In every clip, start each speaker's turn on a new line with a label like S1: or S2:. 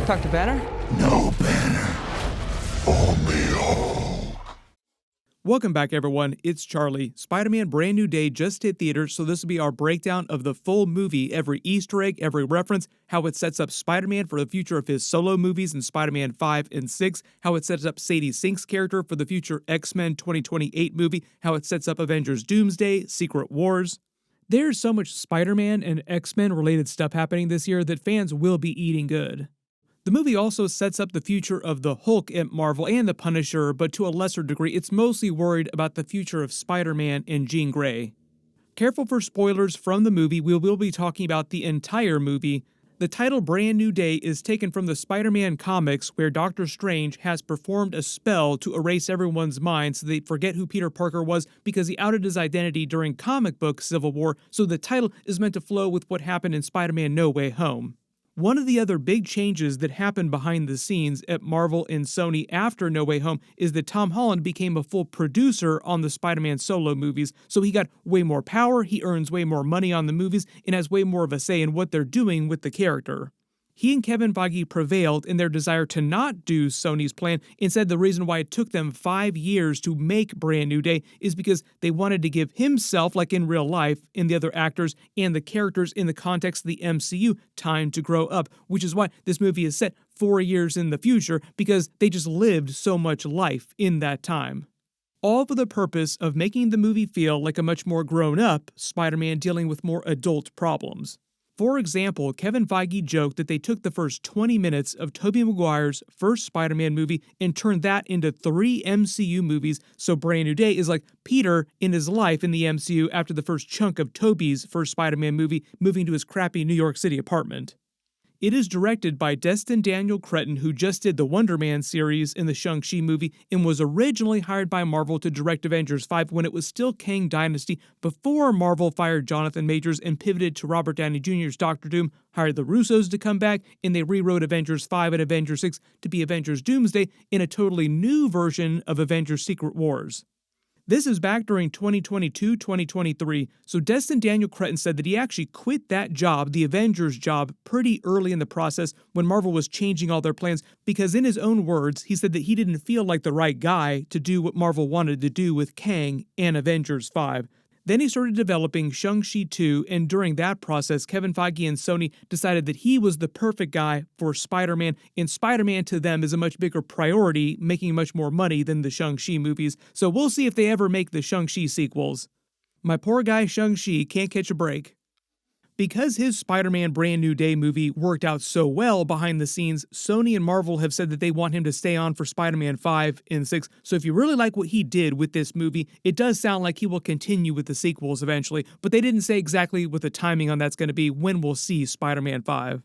S1: Talk to Banner?
S2: No Banner. Only Hulk.
S3: Welcome back, everyone. It's Charlie. Spider-Man Brand New Day just hit theaters, so this will be our breakdown of the full movie, every Easter egg, every reference, how it sets up Spider-Man for the future of his solo movies in Spider-Man 5 and 6, how it sets up Sadie Sink's character for the future X-Men 2028 movie, how it sets up Avengers Doomsday, Secret Wars. There's so much Spider-Man and X-Men related stuff happening this year that fans will be eating good. The movie also sets up the future of the Hulk at Marvel and the Punisher, but to a lesser degree, it's mostly worried about the future of Spider-Man and Jean Grey. Careful for spoilers from the movie, we will be talking about the entire movie. The title Brand New Day is taken from the Spider-Man comics, where Doctor Strange has performed a spell to erase everyone's mind so they forget who Peter Parker was because he outed his identity during comic book Civil War, so the title is meant to flow with what happened in Spider-Man No Way Home. One of the other big changes that happened behind the scenes at Marvel and Sony after No Way Home is that Tom Holland became a full producer on the Spider-Man solo movies, so he got way more power, he earns way more money on the movies, and has way more of a say in what they're doing with the character. He and Kevin Feige prevailed in their desire to not do Sony's plan. Instead, the reason why it took them 5 years to make Brand New Day is because they wanted to give himself, like in real life, and the other actors and the characters in the context of the MCU, time to grow up, which is why this movie is set 4 years in the future, because they just lived so much life in that time. All for the purpose of making the movie feel like a much more grown-up Spider-Man dealing with more adult problems. For example, Kevin Feige joked that they took the first 20 minutes of Tobey Maguire's first Spider-Man movie and turned that into 3 MCU movies, so Brand New Day is like Peter in his life in the MCU after the first chunk of Tobey's first Spider-Man movie moving to his crappy New York City apartment. It is directed by Destin Daniel Cretton, who just did the Wonder Man series in the Shang-Chi movie and was originally hired by Marvel to direct Avengers 5 when it was still Kang Dynasty, before Marvel fired Jonathan Majors and pivoted to Robert Downey Jr.'s Doctor Doom, hired the Russos to come back, and they rewrote Avengers 5 and Avengers 6 to be Avengers Doomsday in a totally new version of Avengers Secret Wars. This is back during 2022-2023, so Destin Daniel Cretton said that he actually quit that job, the Avengers job, pretty early in the process when Marvel was changing all their plans, because in his own words, he said that he didn't feel like the right guy to do what Marvel wanted to do with Kang and Avengers 5. Then he started developing Shang-Chi 2, and during that process, Kevin Feige and Sony decided that he was the perfect guy for Spider-Man, and Spider-Man to them is a much bigger priority, making much more money than the Shang-Chi movies, so we'll see if they ever make the Shang-Chi sequels. My poor guy Shang-Chi can't catch a break. Because his Spider-Man Brand New Day movie worked out so well behind the scenes, Sony and Marvel have said that they want him to stay on for Spider-Man 5 and 6, so if you really like what he did with this movie, it does sound like he will continue with the sequels eventually, but they didn't say exactly what the timing on that's going to be when we'll see Spider-Man 5.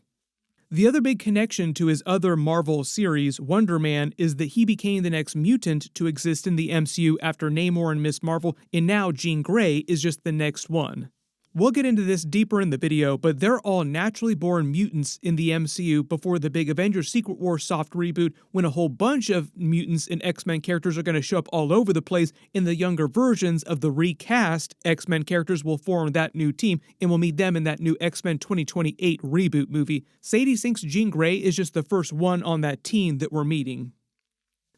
S3: The other big connection to his other Marvel series, Wonder Man, is that he became the next mutant to exist in the MCU after Namor and Ms. Marvel, and now Jean Grey is just the next one. We'll get into this deeper in the video, but they're all naturally born mutants in the MCU before the big Avengers Secret Wars soft reboot, when a whole bunch of mutants and X-Men characters are going to show up all over the place, and the younger versions of the recast X-Men characters will form that new team, and we'll meet them in that new X-Men 2028 reboot movie. Sadie Sink's Jean Grey is just the first one on that team that we're meeting.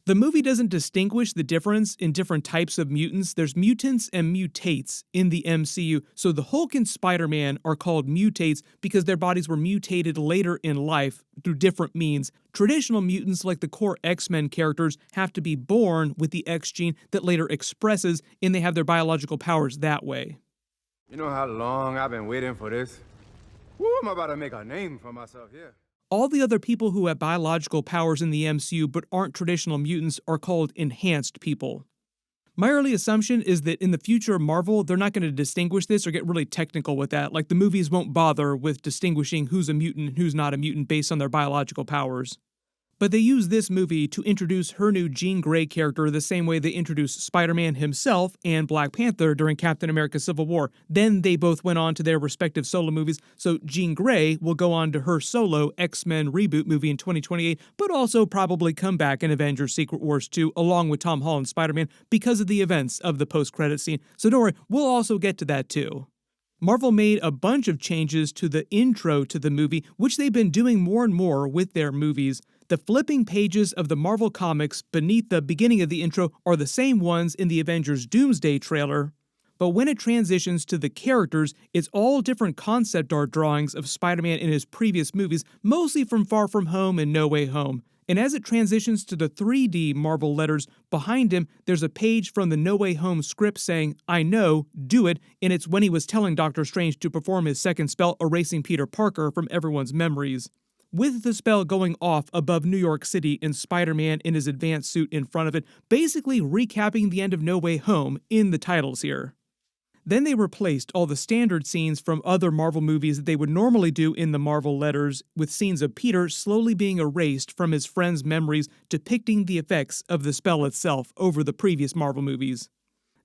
S3: The movie doesn't distinguish the difference in different types of mutants. There's mutants and mutates in the MCU, so the Hulk and Spider-Man are called mutates because their bodies were mutated later in life through different means. Traditional mutants, like the core X-Men characters, have to be born with the X gene that later expresses, and they have their biological powers that way.
S4: You know how long I've been waiting for this? Woo, I'm about to make a name for myself here.
S3: All the other people who have biological powers in the MCU but aren't traditional mutants are called enhanced people. My early assumption is that in the future of Marvel, they're not going to distinguish this or get really technical with that, like the movies won't bother with distinguishing who's a mutant and who's not a mutant based on their biological powers. But they use this movie to introduce her new Jean Grey character the same way they introduced Spider-Man himself and Black Panther during Captain America Civil War. Then they both went on to their respective solo movies, so Jean Grey will go on to her solo X-Men reboot movie in 2028, but also probably come back in Avengers Secret Wars 2 along with Tom Holland's Spider-Man because of the events of the post-credit scene. So don't worry, we'll also get to that too. Marvel made a bunch of changes to the intro to the movie, which they've been doing more and more with their movies. The flipping pages of the Marvel comics beneath the beginning of the intro are the same ones in the Avengers Doomsday trailer. But when it transitions to the characters, it's all different concept art drawings of Spider-Man in his previous movies, mostly from Far From Home and No Way Home. And as it transitions to the 3D Marvel letters behind him, there's a page from the No Way Home script saying, "I know, do it," and it's when he was telling Doctor Strange to perform his second spell, erasing Peter Parker from everyone's memories. With the spell going off above New York City and Spider-Man in his advanced suit in front of it, basically recapping the end of No Way Home in the titles here. Then they replaced all the standard scenes from other Marvel movies that they would normally do in the Marvel letters with scenes of Peter slowly being erased from his friends' memories, depicting the effects of the spell itself over the previous Marvel movies.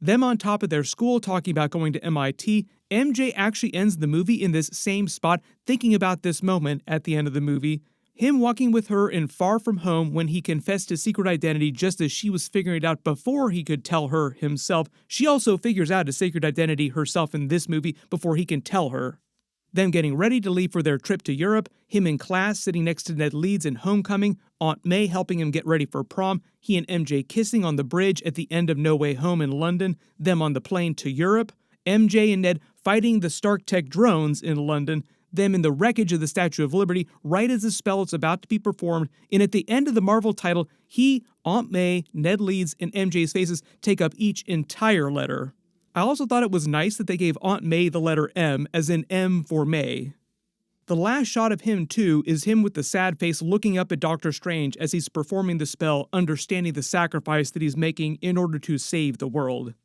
S3: Them on top of their school talking about going to MIT, MJ actually ends the movie in this same spot thinking about this moment at the end of the movie. Him walking with her in Far From Home when he confessed his secret identity just as she was figuring it out before he could tell her himself. She also figures out his secret identity herself in this movie before he can tell her. Them getting ready to leave for their trip to Europe, him in class sitting next to Ned Leeds in Homecoming, Aunt May helping him get ready for prom, he and MJ kissing on the bridge at the end of No Way Home in London, them on the plane to Europe, MJ and Ned fighting the Stark Tech drones in London, them in the wreckage of the Statue of Liberty right as the spell is about to be performed, and at the end of the Marvel title, he, Aunt May, Ned Leeds, and MJ's faces take up each entire letter. I also thought it was nice that they gave Aunt May the letter M, as in M for May. The last shot of him, too, is him with the sad face looking up at Doctor Strange as he's performing the spell, understanding the sacrifice that he's making in order to save the world.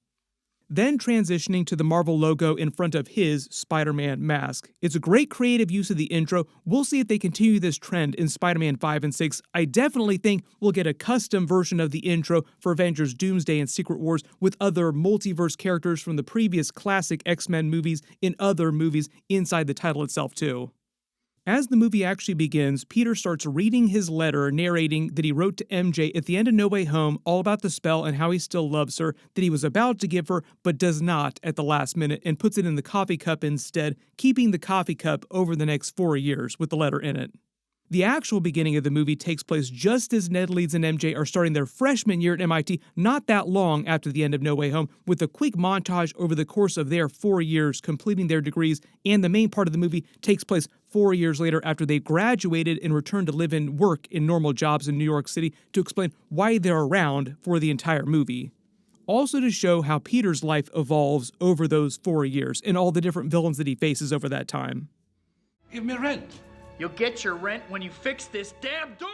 S3: Then transitioning to the Marvel logo in front of his Spider-Man mask. It's a great creative use of the intro. We'll see if they continue this trend in Spider-Man 5 and 6. I definitely think we'll get a custom version of the intro for Avengers Doomsday and Secret Wars with other multiverse characters from the previous classic X-Men movies in other movies inside the title itself too. As the movie actually begins, Peter starts reading his letter narrating that he wrote to MJ at the end of No Way Home all about the spell and how he still loves her, that he was about to give her but does not at the last minute and puts it in the coffee cup instead, keeping the coffee cup over the next 4 years with the letter in it. The actual beginning of the movie takes place just as Ned Leeds and MJ are starting their freshman year at MIT, not that long after the end of No Way Home, with a quick montage over the course of their 4 years completing their degrees, and the main part of the movie takes place 4 years later after they graduated and returned to live and work in normal jobs in New York City to explain why they're around for the entire movie. Also to show how Peter's life evolves over those 4 years and all the different villains that he faces over that time.
S1: Give me rent.
S5: You'll get your rent when you fix this damn door!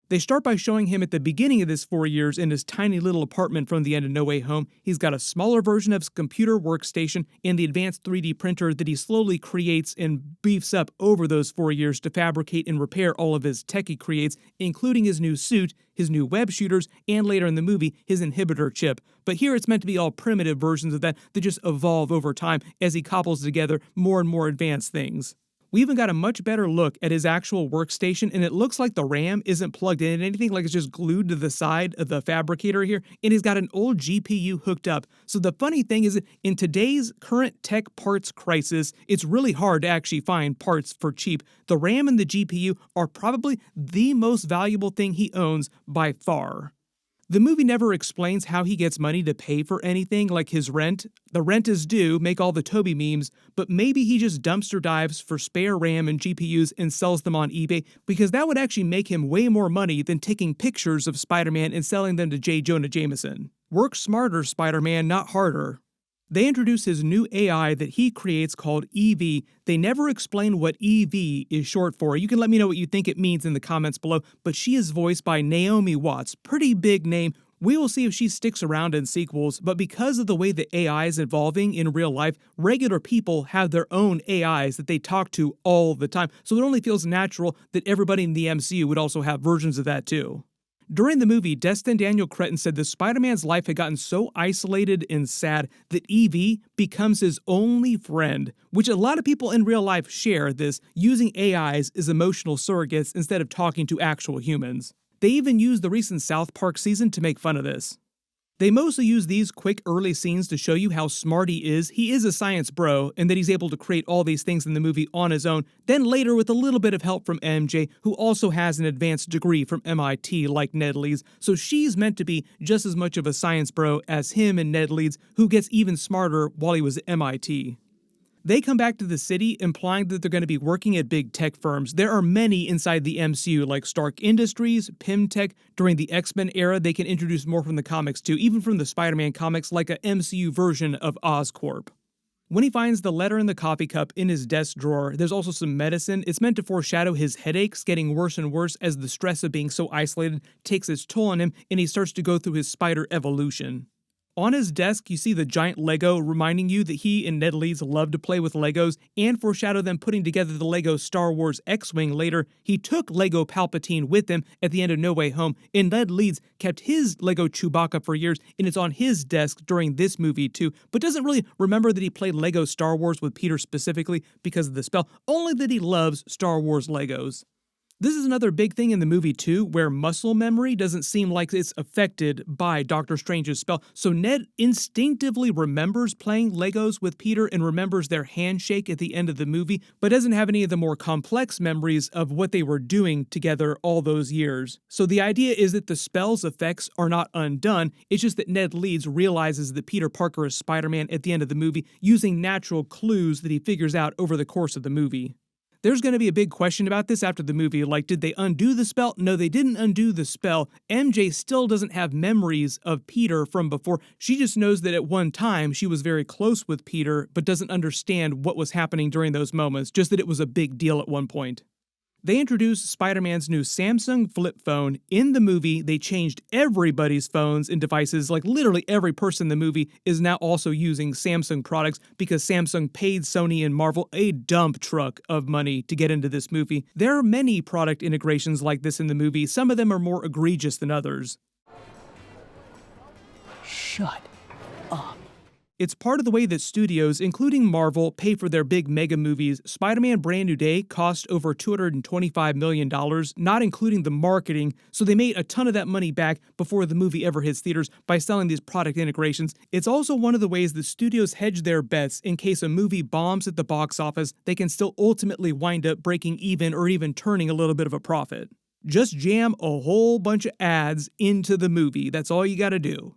S3: They start by showing him at the beginning of this 4 years in his tiny little apartment from the end of No Way Home. He's got a smaller version of his computer workstation and the advanced 3D printer that he slowly creates and beefs up over those 4 years to fabricate and repair all of his tech he creates, including his new suit, his new web shooters, and later in the movie, his inhibitor chip. But here it's meant to be all primitive versions of that just evolve over time as he couples together more and more advanced things. We even got a much better look at his actual workstation, and it looks like the RAM isn't plugged in anything, like it's just glued to the side of the fabricator here, and he's got an old GPU hooked up. So the funny thing is that in today's current tech parts crisis, it's really hard to actually find parts for cheap. The RAM and the GPU are probably the most valuable thing he owns by far. The movie never explains how he gets money to pay for anything like his rent. The rent is due, make all the Tobey memes, but maybe he just dumpster dives for spare RAM and GPUs and sells them on eBay, because that would actually make him way more money than taking pictures of Spider-Man and selling them to J. Jonah Jameson. Work smarter, Spider-Man, not harder. They introduce his new AI that he creates called EV. They never explain what EV is short for. You can let me know what you think it means in the comments below, but she is voiced by Naomi Watts. Pretty big name. We will see if she sticks around in sequels, but because of the way that AI is evolving in real life, regular people have their own AIs that they talk to all the time, so it only feels natural that everybody in the MCU would also have versions of that too. During the movie, Destin Daniel Cretton said that Spider-Man's life had gotten so isolated and sad that Evie becomes his only friend, which a lot of people in real life share this, using AIs as emotional surrogates instead of talking to actual humans. They even used the recent South Park season to make fun of this. They mostly use these quick early scenes to show you how smart he is. He is a science bro, and that he's able to create all these things in the movie on his own. Then later with a little bit of help from MJ, who also has an advanced degree from MIT like Ned Leeds. So she's meant to be just as much of a science bro as him and Ned Leeds, who gets even smarter while he was at MIT. They come back to the city, implying that they're going to be working at big tech firms. There are many inside the MCU, like Stark Industries, Pymtech. During the X-Men era, they can introduce more from the comics too, even from the Spider-Man comics, like a MCU version of Oscorp. When he finds the letter in the coffee cup in his desk drawer, there's also some medicine. It's meant to foreshadow his headaches getting worse and worse as the stress of being so isolated takes its toll on him, and he starts to go through his spider evolution. On his desk, you see the giant Lego reminding you that he and Ned Leeds love to play with Legos and foreshadow them putting together the Lego Star Wars X-Wing later. He took Lego Palpatine with him at the end of No Way Home, and Ned Leeds kept his Lego Chewbacca for years, and it's on his desk during this movie too, but doesn't really remember that he played Lego Star Wars with Peter specifically because of the spell, only that he loves Star Wars Legos. This is another big thing in the movie too, where muscle memory doesn't seem like it's affected by Doctor Strange's spell. So Ned instinctively remembers playing Legos with Peter and remembers their handshake at the end of the movie, but doesn't have any of the more complex memories of what they were doing together all those years. So the idea is that the spell's effects are not undone, it's just that Ned Leeds realizes that Peter Parker is Spider-Man at the end of the movie using natural clues that he figures out over the course of the movie. There's going to be a big question about this after the movie, like, did they undo the spell? No, they didn't undo the spell. MJ still doesn't have memories of Peter from before. She just knows that at one time she was very close with Peter, but doesn't understand what was happening during those moments, just that it was a big deal at one point. They introduced Spider-Man's new Samsung flip phone. In the movie, they changed everybody's phones and devices, like literally every person in the movie is now also using Samsung products because Samsung paid Sony and Marvel a dump truck of money to get into this movie. There are many product integrations like this in the movie. Some of them are more egregious than others.
S1: Shut up.
S3: It's part of the way that studios, including Marvel, pay for their big mega movies. Spider-Man Brand New Day cost over $225 million, not including the marketing, so they made a ton of that money back before the movie ever hits theaters by selling these product integrations. It's also one of the ways that studios hedge their bets in case a movie bombs at the box office, they can still ultimately wind up breaking even or even turning a little bit of a profit. Just jam a whole bunch of ads into the movie, that's all you gotta do.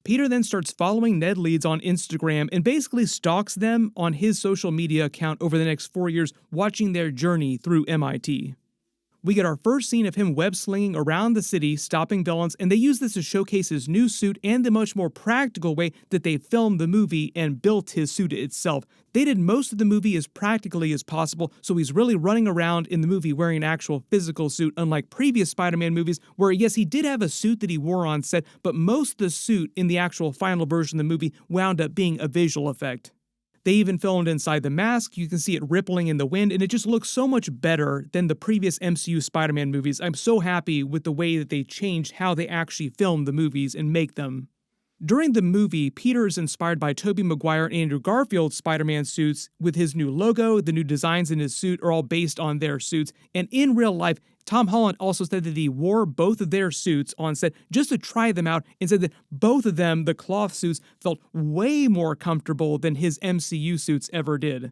S3: Peter then starts following Ned Leeds on Instagram and basically stalks them on his social media account over the next 4 years, watching their journey through MIT. We get our first scene of him web-slinging around the city, stopping villains, and they use this to showcase his new suit and the much more practical way that they filmed the movie and built his suit itself. They did most of the movie as practically as possible, so he's really running around in the movie wearing an actual physical suit, unlike previous Spider-Man movies, where yes, he did have a suit that he wore on set, but most of the suit in the actual final version of the movie wound up being a visual effect. They even filmed inside the mask, you can see it rippling in the wind, and it just looks so much better than the previous MCU Spider-Man movies. I'm so happy with the way that they changed how they actually film the movies and make them. During the movie, Peter is inspired by Tobey Maguire and Andrew Garfield's Spider-Man suits with his new logo. The new designs in his suit are all based on their suits, and in real life, Tom Holland also said that he wore both of their suits on set just to try them out and said that both of them, the cloth suits, felt way more comfortable than his MCU suits ever did.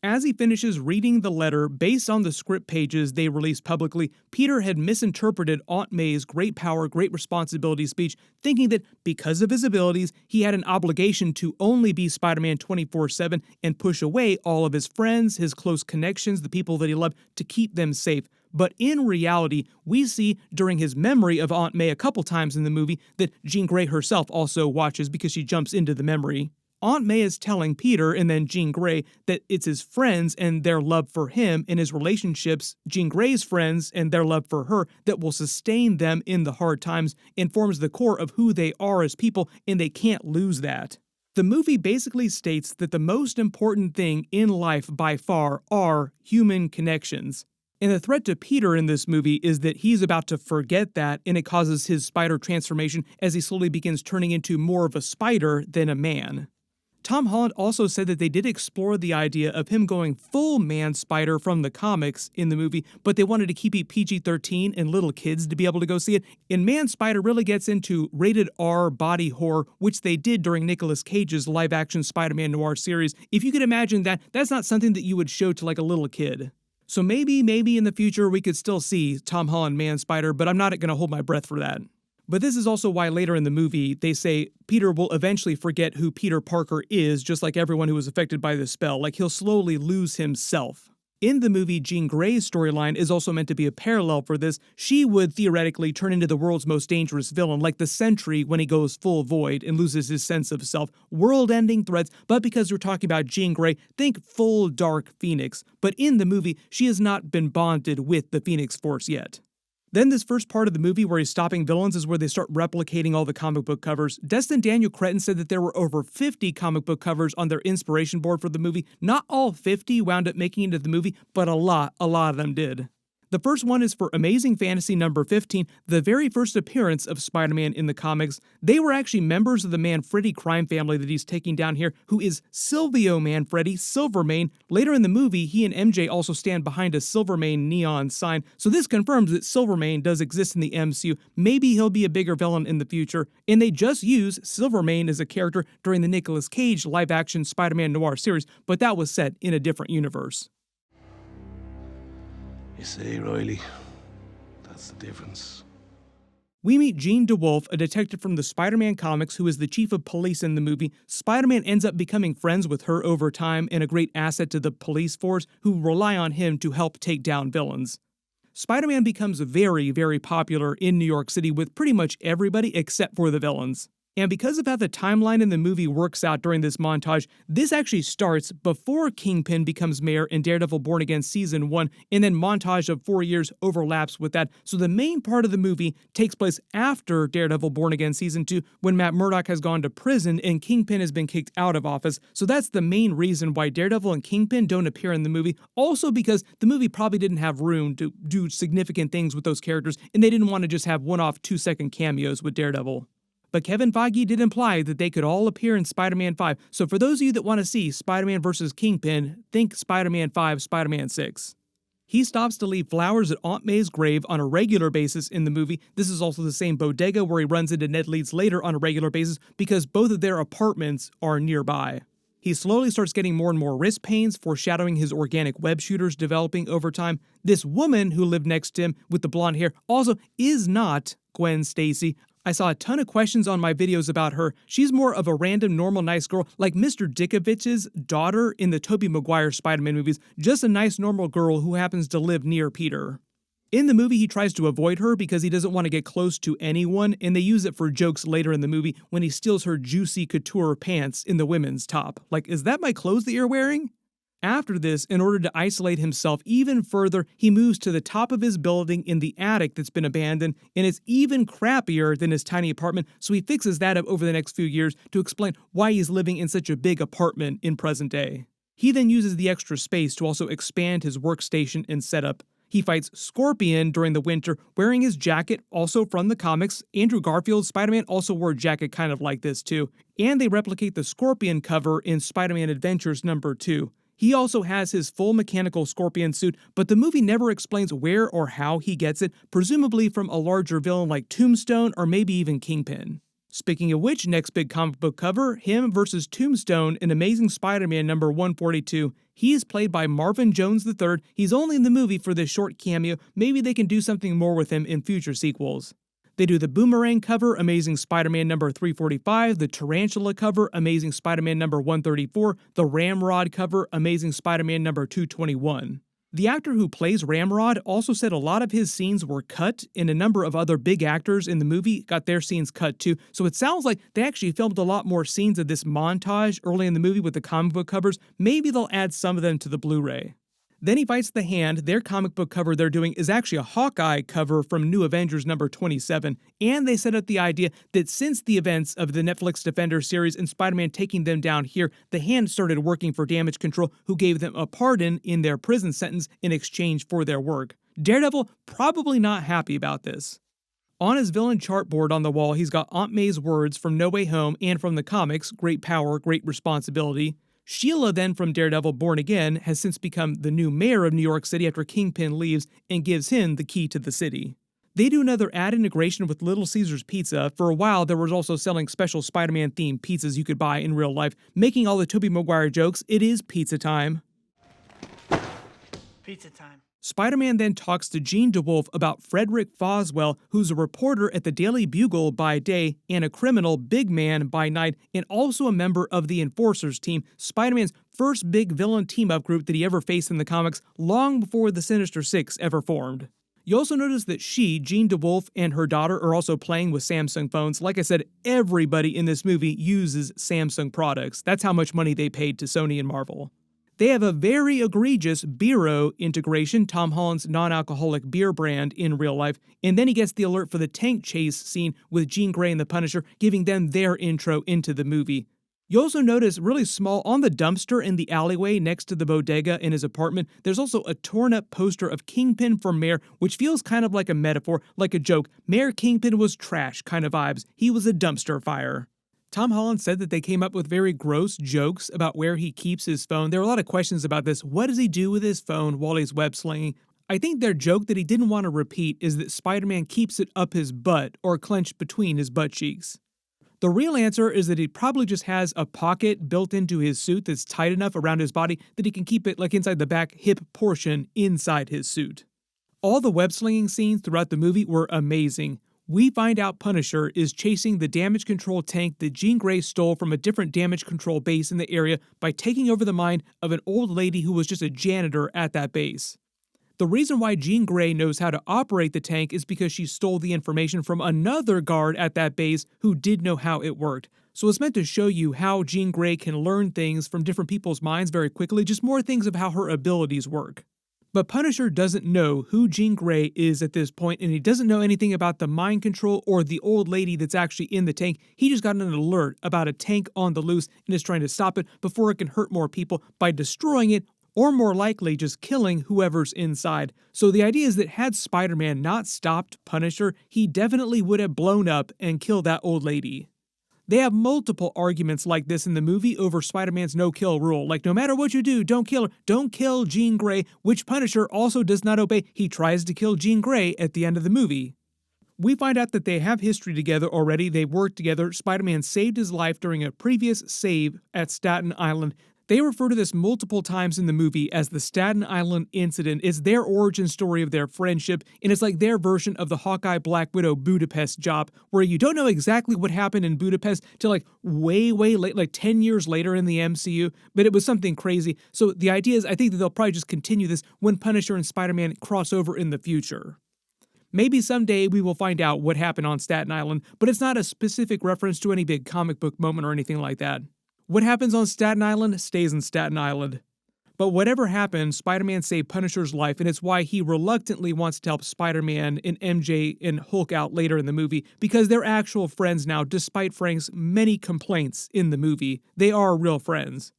S3: As he finishes reading the letter based on the script pages they released publicly, Peter had misinterpreted Aunt May's great power, great responsibility speech, thinking that because of his abilities, he had an obligation to only be Spider-Man 24/7 and push away all of his friends, his close connections, the people that he loved, to keep them safe. But in reality, we see during his memory of Aunt May a couple times in the movie that Jean Grey herself also watches because she jumps into the memory. Aunt May is telling Peter and then Jean Grey that it's his friends and their love for him and his relationships, Jean Grey's friends and their love for her, that will sustain them in the hard times and forms the core of who they are as people, and they can't lose that. The movie basically states that the most important thing in life by far are human connections. And the threat to Peter in this movie is that he's about to forget that, and it causes his spider transformation as he slowly begins turning into more of a spider than a man. Tom Holland also said that they did explore the idea of him going full man-spider from the comics in the movie, but they wanted to keep it PG-13 and little kids to be able to go see it. And Man-Spider really gets into rated R body horror, which they did during Nicolas Cage's live-action Spider-Man Noir series. If you could imagine that, that's not something that you would show to like a little kid. So maybe in the future we could still see Tom Holland Man-Spider, but I'm not going to hold my breath for that. But this is also why later in the movie, they say Peter will eventually forget who Peter Parker is, just like everyone who was affected by the spell. Like, he'll slowly lose himself. In the movie, Jean Grey's storyline is also meant to be a parallel for this. She would theoretically turn into the world's most dangerous villain, like the Sentry when he goes full void and loses his sense of self. World-ending threats, but because we're talking about Jean Grey, think full Dark Phoenix. But in the movie, she has not been bonded with the Phoenix Force yet. Then this first part of the movie where he's stopping villains is where they start replicating all the comic book covers. Destin Daniel Cretton said that there were over 50 comic book covers on their inspiration board for the movie. Not all 50 wound up making it into the movie, but a lot of them did. The first one is for Amazing Fantasy number 15, the very first appearance of Spider-Man in the comics. They were actually members of the Manfredi crime family that he's taking down here, who is Silvio Manfredi, Silvermane. Later in the movie, he and MJ also stand behind a Silvermane neon sign, so this confirms that Silvermane does exist in the MCU. Maybe he'll be a bigger villain in the future, and they just use Silvermane as a character during the Nicolas Cage live-action Spider-Man Noir series, but that was set in a different universe.
S6: You see, Riley, that's the difference.
S3: We meet Jean DeWolf, a detective from the Spider-Man comics who is the chief of police in the movie. Spider-Man ends up becoming friends with her over time and a great asset to the police force who rely on him to help take down villains. Spider-Man becomes very, very popular in New York City with pretty much everybody except for the villains. And because of how the timeline in the movie works out during this montage, this actually starts before Kingpin becomes mayor in Daredevil Born Again Season 1, and then montage of 4 years overlaps with that. So the main part of the movie takes place after Daredevil Born Again Season 2, when Matt Murdock has gone to prison and Kingpin has been kicked out of office. So that's the main reason why Daredevil and Kingpin don't appear in the movie. Also because the movie probably didn't have room to do significant things with those characters, and they didn't want to just have one-off 2-second cameos with Daredevil. But Kevin Feige did imply that they could all appear in Spider-Man 5, so for those of you that want to see Spider-Man vs. Kingpin, think Spider-Man 5, Spider-Man 6. He stops to leave flowers at Aunt May's grave on a regular basis in the movie. This is also the same bodega where he runs into Ned Leeds later on a regular basis because both of their apartments are nearby. He slowly starts getting more and more wrist pains, foreshadowing his organic web shooters developing over time. This woman who lived next to him with the blonde hair also is not Gwen Stacy. I saw a ton of questions on my videos about her. She's more of a random, normal, nice girl, like Mr. Dickovich's daughter in the Tobey Maguire Spider-Man movies. Just a nice, normal girl who happens to live near Peter. In the movie, he tries to avoid her because he doesn't want to get close to anyone, and they use it for jokes later in the movie when he steals her juicy couture pants in the women's top. Like, is that my clothes that you're wearing? After this, in order to isolate himself even further, he moves to the top of his building in the attic that's been abandoned, and it's even crappier than his tiny apartment, so he fixes that up over the next few years to explain why he's living in such a big apartment in present day. He then uses the extra space to also expand his workstation and setup. He fights Scorpion during the winter, wearing his jacket, also from the comics. Andrew Garfield's Spider-Man also wore a jacket kind of like this too. And they replicate the Scorpion cover in Spider-Man Adventures number 2. He also has his full mechanical Scorpion suit, but the movie never explains where or how he gets it, presumably from a larger villain like Tombstone or maybe even Kingpin. Speaking of which, next big comic book cover, him versus Tombstone in Amazing Spider-Man number 142. He is played by Marvin Jones III. He's only in the movie for this short cameo. Maybe they can do something more with him in future sequels. They do the Boomerang cover, Amazing Spider-Man number 345, the Tarantula cover, Amazing Spider-Man number 134, the Ramrod cover, Amazing Spider-Man number 221. The actor who plays Ramrod also said a lot of his scenes were cut, and a number of other big actors in the movie got their scenes cut too, so it sounds like they actually filmed a lot more scenes of this montage early in the movie with the comic book covers. Maybe they'll add some of them to the Blu-ray. Then he fights the Hand. Their comic book cover they're doing is actually a Hawkeye cover from New Avengers number 27, and they set up the idea that since the events of the Netflix Defender series and Spider-Man taking them down here, the Hand started working for Damage Control, who gave them a pardon in their prison sentence in exchange for their work. Daredevil probably not happy about this. On his villain chartboard on the wall, he's got Aunt May's words from No Way Home and from the comics, great power, great responsibility. Sheila, then from Daredevil Born Again, has since become the new mayor of New York City after Kingpin leaves and gives him the key to the city. They do another ad integration with Little Caesars Pizza. For a while, there was also selling special Spider-Man themed pizzas you could buy in real life. Making all the Tobey Maguire jokes, it is pizza time.
S5: Pizza time.
S3: Spider-Man then talks to Jean DeWolf about Frederick Foswell, who's a reporter at the Daily Bugle by day and a criminal big man by night, and also a member of the Enforcers team, Spider-Man's first big villain team-up group that he ever faced in the comics, long before the Sinister Six ever formed. You also notice that Jean DeWolf, and her daughter are also playing with Samsung phones. Like I said, everybody in this movie uses Samsung products. That's how much money they paid to Sony and Marvel. They have a very egregious Beero integration, Tom Holland's non-alcoholic beer brand in real life, and then he gets the alert for the tank chase scene with Jean Grey and the Punisher, giving them their intro into the movie. You also notice really small on the dumpster in the alleyway next to the bodega in his apartment, there's also a torn-up poster of Kingpin for Mayor, which feels kind of like a metaphor, like a joke. Mayor Kingpin was trash kind of vibes. He was a dumpster fire. Tom Holland said that they came up with very gross jokes about where he keeps his phone. There were a lot of questions about this. What does he do with his phone while he's web slinging? I think their joke that he didn't want to repeat is that Spider-Man keeps it up his butt or clenched between his butt cheeks. The real answer is that he probably just has a pocket built into his suit that's tight enough around his body that he can keep it like inside the back hip portion inside his suit. All the web slinging scenes throughout the movie were amazing. We find out Punisher is chasing the damage control tank that Jean Grey stole from a different damage control base in the area by taking over the mind of an old lady who was just a janitor at that base. The reason why Jean Grey knows how to operate the tank is because she stole the information from another guard at that base who did know how it worked. So it's meant to show you how Jean Grey can learn things from different people's minds very quickly, just more things of how her abilities work. But Punisher doesn't know who Jean Grey is at this point, and he doesn't know anything about the mind control or the old lady that's actually in the tank. He just got an alert about a tank on the loose and is trying to stop it before it can hurt more people by destroying it, or more likely just killing whoever's inside. So the idea is that had Spider-Man not stopped Punisher, he definitely would have blown up and killed that old lady. They have multiple arguments like this in the movie over Spider-Man's no-kill rule, like no matter what you do, don't kill her, don't kill Jean Grey, which Punisher also does not obey. He tries to kill Jean Grey at the end of the movie. We find out that they have history together already, they worked together. Spider-Man saved his life during a previous save at Staten Island. They refer to this multiple times in the movie as the Staten Island incident. It's their origin story of their friendship, and it's like their version of the Hawkeye Black Widow Budapest job, where you don't know exactly what happened in Budapest till like way late, like 10 years later in the MCU, but it was something crazy. So the idea is I think that they'll probably just continue this when Punisher and Spider-Man cross over in the future. Maybe someday we will find out what happened on Staten Island, but it's not a specific reference to any big comic book moment or anything like that. What happens on Staten Island stays in Staten Island. But whatever happened, Spider-Man saved Punisher's life, and it's why he reluctantly wants to help Spider-Man and MJ and Hulk out later in the movie, because they're actual friends now, despite Frank's many complaints in the movie. They are real friends.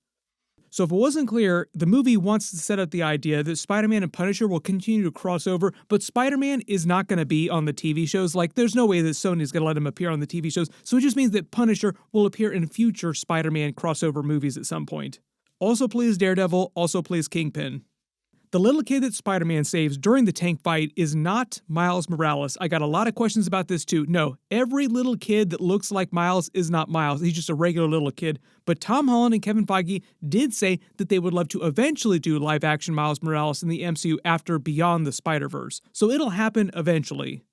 S3: So if it wasn't clear, the movie wants to set up the idea that Spider-Man and Punisher will continue to cross over, but Spider-Man is not going to be on the TV shows. Like, there's no way that Sony's going to let him appear on the TV shows, so it just means that Punisher will appear in future Spider-Man crossover movies at some point. Also plays Daredevil, also plays Kingpin. The little kid that Spider-Man saves during the tank fight is not Miles Morales. I got a lot of questions about this too. No, every little kid that looks like Miles is not Miles. He's just a regular little kid. But Tom Holland and Kevin Feige did say that they would love to eventually do live-action Miles Morales in the MCU after Beyond the Spider-Verse. So it'll happen eventually.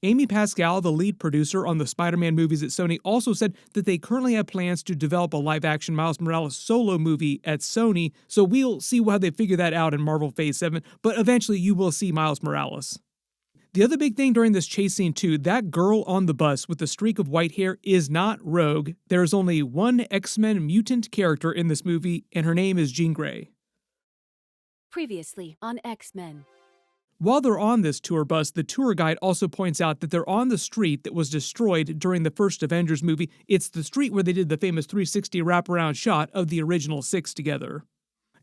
S3: Amy Pascal, the lead producer on the Spider-Man movies at Sony, also said that they currently have plans to develop a live-action Miles Morales solo movie at Sony, so we'll see how they figure that out in Marvel Phase 7, but eventually you will see Miles Morales. The other big thing during this chase scene too, that girl on the bus with the streak of white hair is not Rogue. There is only one X-Men mutant character in this movie, and her name is Jean Grey.
S7: Previously on X-Men.
S3: While they're on this tour bus, the tour guide also points out that they're on the street that was destroyed during the first Avengers movie. It's the street where they did the famous 360 wraparound shot of the original six together.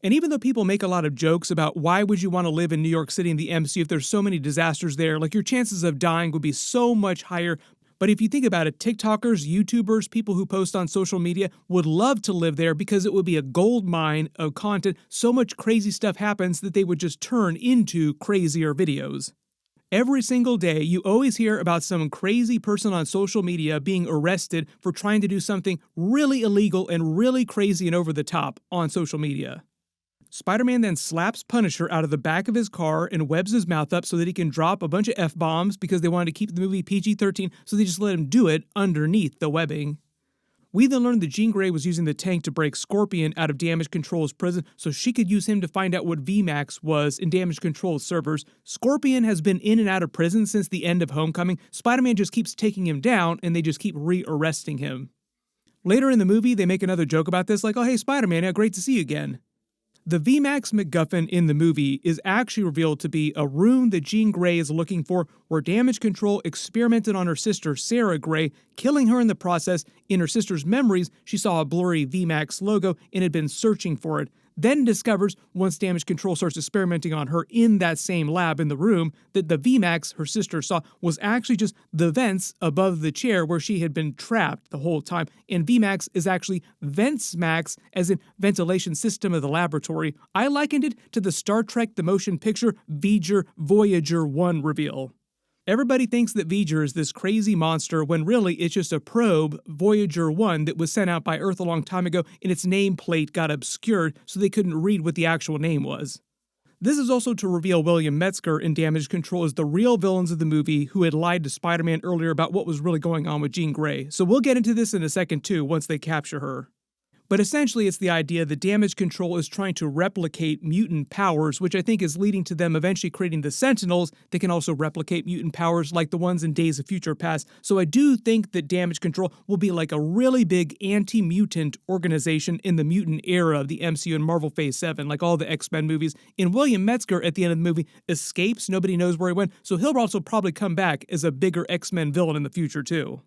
S3: And even though people make a lot of jokes about why would you want to live in New York City in the MCU if there's so many disasters there, like your chances of dying would be so much higher. But if you think about it, TikTokers, YouTubers, people who post on social media would love to live there because it would be a gold mine of content. So much crazy stuff happens that they would just turn into crazier videos. Every single day, you always hear about some crazy person on social media being arrested for trying to do something really illegal and really crazy and over the top on social media. Spider-Man then slaps Punisher out of the back of his car and webs his mouth up so that he can drop a bunch of F-bombs because they wanted to keep the movie PG-13, so they just let him do it underneath the webbing. We then learned that Jean Grey was using the tank to break Scorpion out of Damage Control's prison so she could use him to find out what VMAX was in Damage Control's servers. Scorpion has been in and out of prison since the end of Homecoming. Spider-Man just keeps taking him down and they just keep re-arresting him. Later in the movie, they make another joke about this, like, oh hey Spider-Man, yeah, great to see you again. The VMAX MacGuffin in the movie is actually revealed to be a room that Jean Grey is looking for where Damage Control experimented on her sister Sarah Grey, killing her in the process. In her sister's memories, she saw a blurry VMAX logo and had been searching for it. Then discovers, once Damage Control starts experimenting on her in that same lab in the room, that the VMAX her sister saw was actually just the vents above the chair where she had been trapped the whole time. And VMAX is actually VentsMax, as in ventilation system of the laboratory. I likened it to the Star Trek The Motion Picture Voyager 1 reveal. Everybody thinks that V'ger is this crazy monster when really it's just a probe, Voyager 1, that was sent out by Earth a long time ago and its nameplate got obscured so they couldn't read what the actual name was. This is also to reveal William Metzger in Damage Control as the real villains of the movie who had lied to Spider-Man earlier about what was really going on with Jean Grey. So we'll get into this in a second too once they capture her. But essentially it's the idea that Damage Control is trying to replicate mutant powers, which I think is leading to them eventually creating the Sentinels that can also replicate mutant powers like the ones in Days of Future Past. So I do think that Damage Control will be like a really big anti-mutant organization in the mutant era of the MCU and Marvel Phase 7, like all the X-Men movies. And William Metzger at the end of the movie escapes, nobody knows where he went, so he'll also probably come back as a bigger X-Men villain in the future too.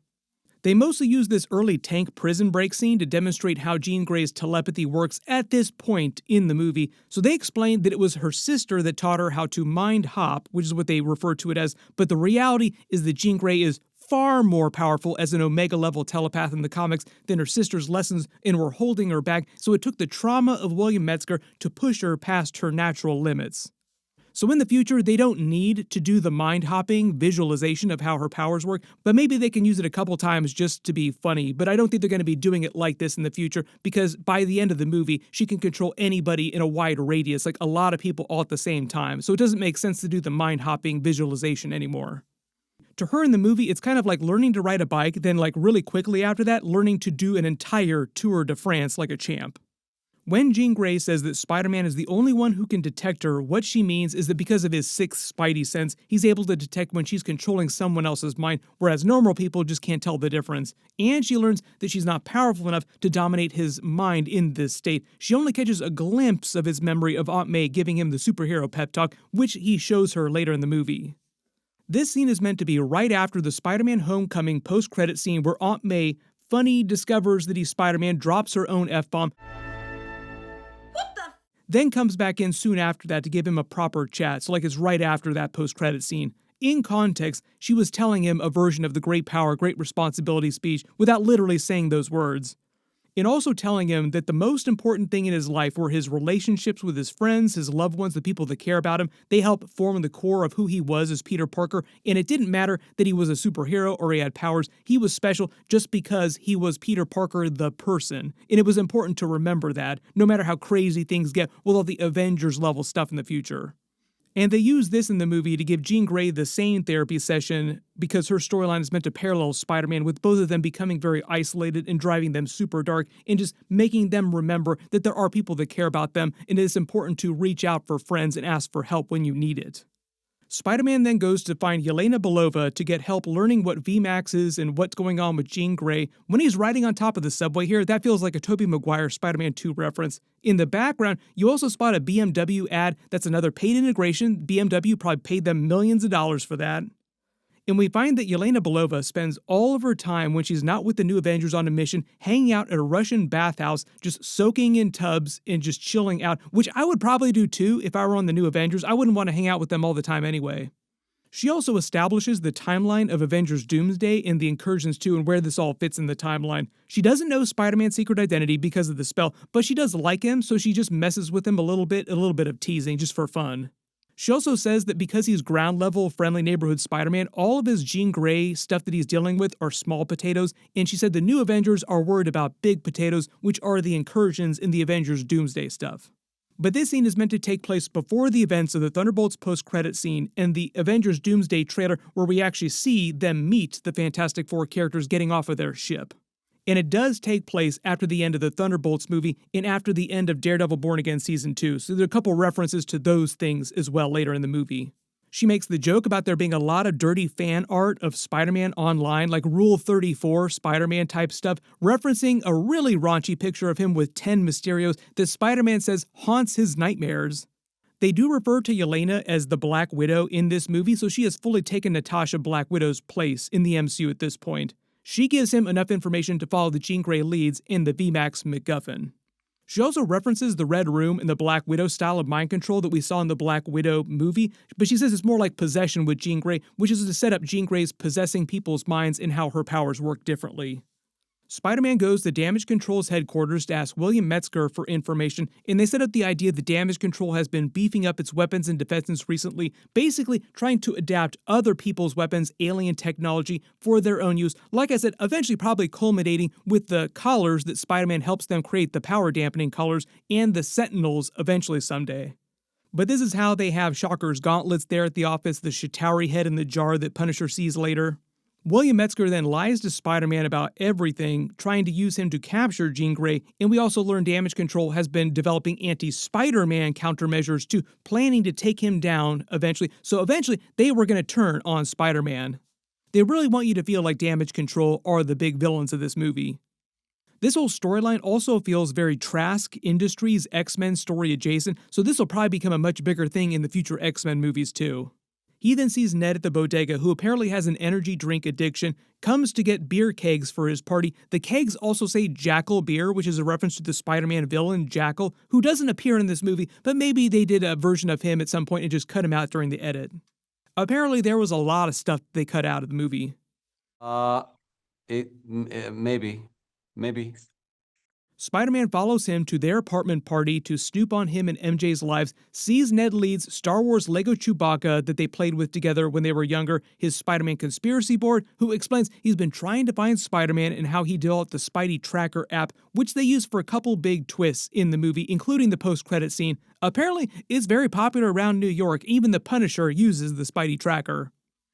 S3: They mostly use this early tank prison break scene to demonstrate how Jean Grey's telepathy works at this point in the movie. So they explained that it was her sister that taught her how to mind hop, which is what they refer to it as, but the reality is that Jean Grey is far more powerful as an Omega-level telepath in the comics than her sister's lessons and were holding her back, so it took the trauma of William Metzger to push her past her natural limits. So in the future, they don't need to do the mind-hopping visualization of how her powers work, but maybe they can use it a couple times just to be funny. But I don't think they're going to be doing it like this in the future, because by the end of the movie, she can control anybody in a wide radius, like a lot of people all at the same time. So it doesn't make sense to do the mind-hopping visualization anymore. To her in the movie, it's kind of like learning to ride a bike, then like really quickly after that, learning to do an entire Tour de France like a champ. When Jean Grey says that Spider-Man is the only one who can detect her, what she means is that because of his sixth spidey sense, he's able to detect when she's controlling someone else's mind, whereas normal people just can't tell the difference. And she learns that she's not powerful enough to dominate his mind in this state. She only catches a glimpse of his memory of Aunt May giving him the superhero pep talk, which he shows her later in the movie. This scene is meant to be right after the Spider-Man Homecoming post-credit scene where Aunt May funny discovers that he's Spider-Man, drops her own F-bomb, then comes back in soon after that to give him a proper chat, so like it's right after that post-credit scene. In context, she was telling him a version of the great power, great responsibility speech without literally saying those words. And also telling him that the most important thing in his life were his relationships with his friends, his loved ones, the people that care about him. They help form the core of who he was as Peter Parker, and it didn't matter that he was a superhero or he had powers. He was special just because he was Peter Parker the person. And it was important to remember that, no matter how crazy things get with all the Avengers level stuff in the future. And they use this in the movie to give Jean Grey the same therapy session because her storyline is meant to parallel Spider-Man, with both of them becoming very isolated and driving them super dark and just making them remember that there are people that care about them and it's important to reach out for friends and ask for help when you need it. Spider-Man then goes to find Yelena Belova to get help learning what VMAX is and what's going on with Jean Grey. When he's riding on top of the subway here, that feels like a Tobey Maguire Spider-Man 2 reference. In the background, you also spot a BMW ad. That's another paid integration. BMW probably paid them millions of dollars for that. And we find that Yelena Belova spends all of her time when she's not with the New Avengers on a mission, hanging out at a Russian bathhouse, just soaking in tubs and just chilling out, which I would probably do too if I were on the New Avengers. I wouldn't want to hang out with them all the time anyway. She also establishes the timeline of Avengers Doomsday and the Incursions too, and where this all fits in the timeline. She doesn't know Spider-Man's secret identity because of the spell, but she does like him, so she just messes with him a little bit of teasing just for fun. She also says that because he's ground-level, friendly neighborhood Spider-Man, all of his Jean Grey stuff that he's dealing with are small potatoes, and she said the New Avengers are worried about big potatoes, which are the Incursions in the Avengers Doomsday stuff. But this scene is meant to take place before the events of the Thunderbolts post-credit scene and the Avengers Doomsday trailer, where we actually see them meet the Fantastic Four characters getting off of their ship. And it does take place after the end of the Thunderbolts movie and after the end of Daredevil Born Again Season 2, so there are a couple references to those things as well later in the movie. She makes the joke about there being a lot of dirty fan art of Spider-Man online, like Rule 34 Spider-Man type stuff, referencing a really raunchy picture of him with 10 Mysterios that Spider-Man says haunts his nightmares. They do refer to Yelena as the Black Widow in this movie, so she has fully taken Natasha Black Widow's place in the MCU at this point. She gives him enough information to follow the Jean Grey leads in the VMAX MacGuffin. She also references the Red Room and the Black Widow style of mind control that we saw in the Black Widow movie, but she says it's more like possession with Jean Grey, which is to set up Jean Grey's possessing people's minds and how her powers work differently. Spider-Man goes to Damage Control's headquarters to ask William Metzger for information, and they set up the idea that Damage Control has been beefing up its weapons and defenses recently, basically trying to adapt other people's weapons, alien technology, for their own use. Like I said, eventually probably culminating with the collars that Spider-Man helps them create, the power-dampening collars, and the Sentinels eventually someday. But this is how they have Shocker's gauntlets there at the office, the Chitauri head in the jar that Punisher sees later. William Metzger then lies to Spider-Man about everything, trying to use him to capture Jean Grey, and we also learn Damage Control has been developing anti-Spider-Man countermeasures too, planning to take him down eventually. So eventually, they were going to turn on Spider-Man. They really want you to feel like Damage Control are the big villains of this movie. This whole storyline also feels very Trask Industries X-Men story adjacent, so this will probably become a much bigger thing in the future X-Men movies too. He then sees Ned at the bodega, who apparently has an energy drink addiction, comes to get beer kegs for his party. The kegs also say Jackal beer, which is a reference to the Spider-Man villain, Jackal, who doesn't appear in this movie, but maybe they did a version of him at some point and just cut him out during the edit. Apparently there was a lot of stuff they cut out of the movie.
S7: Maybe.
S3: Spider-Man follows him to their apartment party to snoop on him and MJ's lives, sees Ned Leeds' Star Wars Lego Chewbacca that they played with together when they were younger, his Spider-Man conspiracy board, who explains he's been trying to find Spider-Man and how he developed the Spidey Tracker app, which they use for a couple big twists in the movie, including the post-credit scene. Apparently, it's very popular around New York. Even the Punisher uses the Spidey Tracker.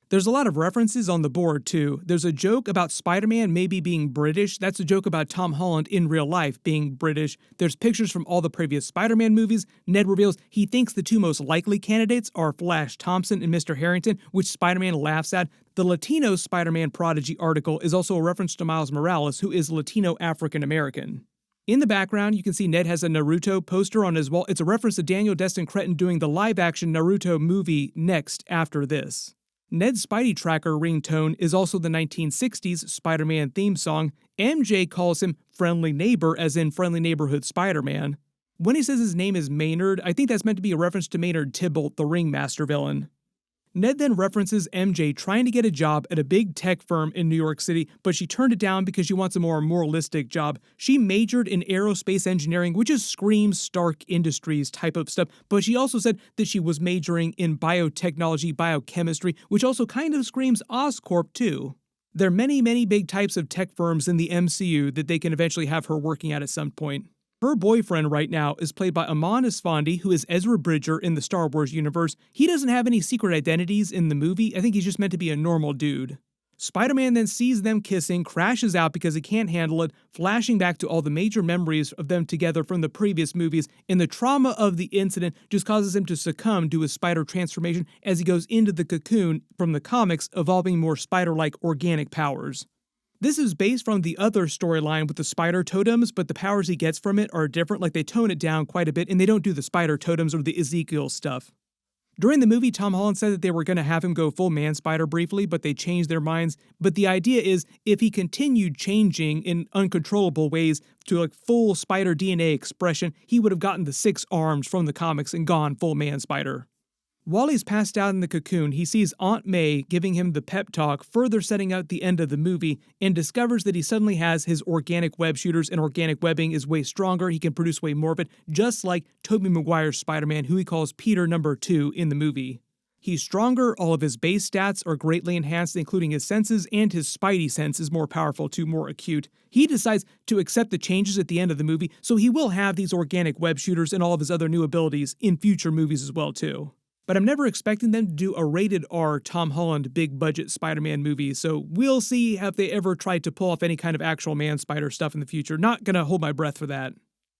S3: There's a lot of references on the board, too. There's a joke about Spider-Man maybe being British. That's a joke about Tom Holland in real life being British. There's pictures from all the previous Spider-Man movies. Ned reveals he thinks the two most likely candidates are Flash Thompson and Mr. Harrington, which Spider-Man laughs at. The Latino Spider-Man Prodigy article is also a reference to Miles Morales, who is Latino African-American. In the background, you can see Ned has a Naruto poster on his wall. It's a reference to Daniel Destin Cretton doing the live-action Naruto movie next after this. Ned's Spidey Tracker ringtone is also the 1960s Spider-Man theme song. MJ calls him Friendly Neighbor, as in Friendly Neighborhood Spider-Man. When he says his name is Maynard, I think that's meant to be a reference to Maynard Tybalt, the Ringmaster villain. Ned then references MJ trying to get a job at a big tech firm in New York City, but she turned it down because she wants a more moralistic job. She majored in aerospace engineering, which is screams Stark Industries type of stuff, but she also said that she was majoring in biotechnology, biochemistry, which also kind of screams Oscorp too. There are many, many big types of tech firms in the MCU that they can eventually have her working at some point. Her boyfriend right now is played by Amon Esfandi, who is Ezra Bridger in the Star Wars universe. He doesn't have any secret identities in the movie. I think he's just meant to be a normal dude. Spider-Man then sees them kissing, crashes out because he can't handle it, flashing back to all the major memories of them together from the previous movies, and the trauma of the incident just causes him to succumb to his spider transformation as he goes into the cocoon from the comics, evolving more spider-like organic powers. This is based from the other storyline with the spider totems, but the powers he gets from it are different, like they tone it down quite a bit, and they don't do the spider totems or the Ezekiel stuff. During the movie, Tom Holland said that they were going to have him go full man-spider briefly, but they changed their minds. But the idea is, if he continued changing in uncontrollable ways to like full spider DNA expression, he would have gotten the 6 arms from the comics and gone full man-spider. While he's passed out in the cocoon, he sees Aunt May giving him the pep talk, further setting out the end of the movie, and discovers that he suddenly has his organic web shooters, and organic webbing is way stronger. He can produce way more of it, just like Tobey Maguire's Spider-Man, who he calls Peter number 2 in the movie. He's stronger, all of his base stats are greatly enhanced, including his senses, and his spidey sense is more powerful too, more acute. He decides to accept the changes at the end of the movie, so he will have these organic web shooters and all of his other new abilities in future movies as well too. But I'm never expecting them to do a rated R Tom Holland big budget Spider-Man movie, so we'll see if they ever try to pull off any kind of actual man-spider stuff in the future. Not gonna hold my breath for that.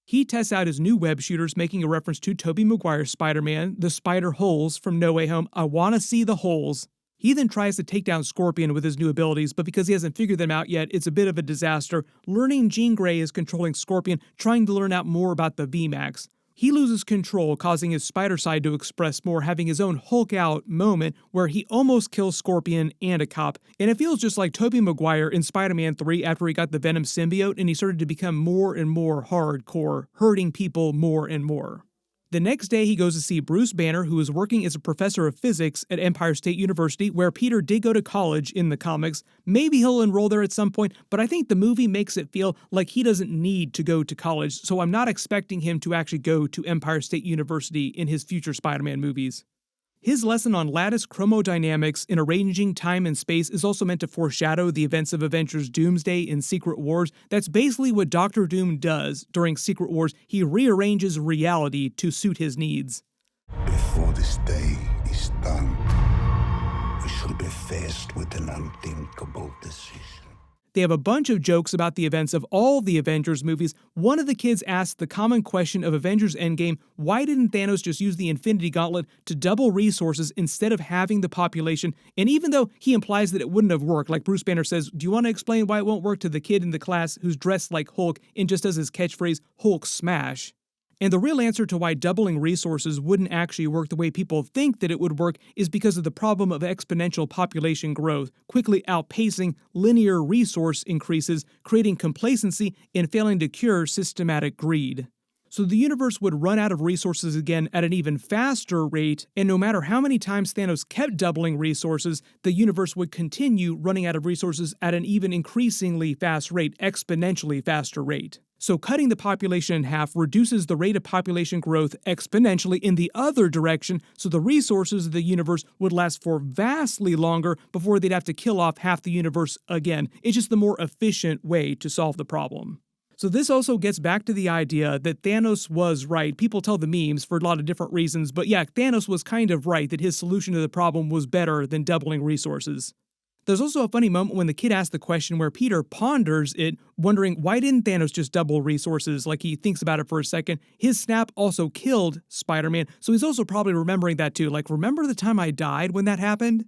S3: He tests out his new web shooters, making a reference to Tobey Maguire's Spider-Man, the spider holes from No Way Home. I wanna see the holes. He then tries to take down Scorpion with his new abilities, but because he hasn't figured them out yet, it's a bit of a disaster. Learning Jean Grey is controlling Scorpion, trying to learn out more about the VMAX. He loses control, causing his spider side to express more, having his own Hulk out moment where he almost kills Scorpion and a cop. And it feels just like Tobey Maguire in Spider-Man 3 after he got the Venom symbiote and he started to become more and more hardcore, hurting people more and more. The next day, he goes to see Bruce Banner, who is working as a professor of physics at Empire State University, where Peter did go to college in the comics. Maybe he'll enroll there at some point, but I think the movie makes it feel like he doesn't need to go to college, so I'm not expecting him to actually go to Empire State University in his future Spider-Man movies. His lesson on lattice chromodynamics in arranging time and space is also meant to foreshadow the events of Avengers Doomsday in Secret Wars. That's basically what Doctor Doom does during Secret Wars. He rearranges reality to suit his needs.
S2: Before this day is done, we shall be faced with an unthinkable decision.
S3: They have a bunch of jokes about the events of all the Avengers movies. One of the kids asks the common question of Avengers Endgame, why didn't Thanos just use the Infinity Gauntlet to double resources instead of having the population? And even though he implies that it wouldn't have worked, like Bruce Banner says, do you want to explain why it won't work, to the kid in the class who's dressed like Hulk and just does his catchphrase, Hulk smash? And the real answer to why doubling resources wouldn't actually work the way people think that it would work is because of the problem of exponential population growth, quickly outpacing linear resource increases, creating complacency and failing to cure systematic greed. So the universe would run out of resources again at an even faster rate, and no matter how many times Thanos kept doubling resources, the universe would continue running out of resources at an even increasingly fast rate, exponentially faster rate. So cutting the population in half reduces the rate of population growth exponentially in the other direction, so the resources of the universe would last for vastly longer before they'd have to kill off half the universe again. It's just the more efficient way to solve the problem. So this also gets back to the idea that Thanos was right. People tell the memes for a lot of different reasons, but yeah, Thanos was kind of right that his solution to the problem was better than doubling resources. There's also a funny moment when the kid asks the question where Peter ponders it, wondering why didn't Thanos just double resources, like he thinks about it for a second. His snap also killed Spider-Man, so he's also probably remembering that too, like remember the time I died when that happened?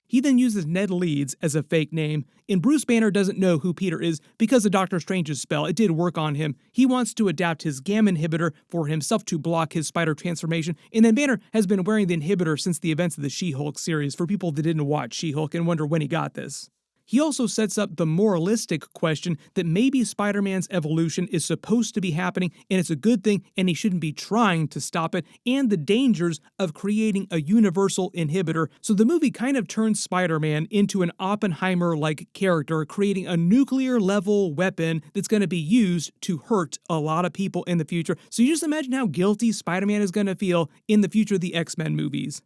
S3: He then uses Ned Leeds as a fake name, and Bruce Banner doesn't know who Peter is because of Doctor Strange's spell. It did work on him. He wants to adapt his gamma inhibitor for himself to block his spider transformation, and then Banner has been wearing the inhibitor since the events of the She-Hulk series for people that didn't watch She-Hulk and wonder when he got this. He also sets up the moralistic question that maybe Spider-Man's evolution is supposed to be happening and it's a good thing and he shouldn't be trying to stop it, and the dangers of creating a universal inhibitor. So the movie kind of turns Spider-Man into an Oppenheimer-like character, creating a nuclear-level weapon that's going to be used to hurt a lot of people in the future. So you just imagine how guilty Spider-Man is going to feel in the future of the X-Men movies.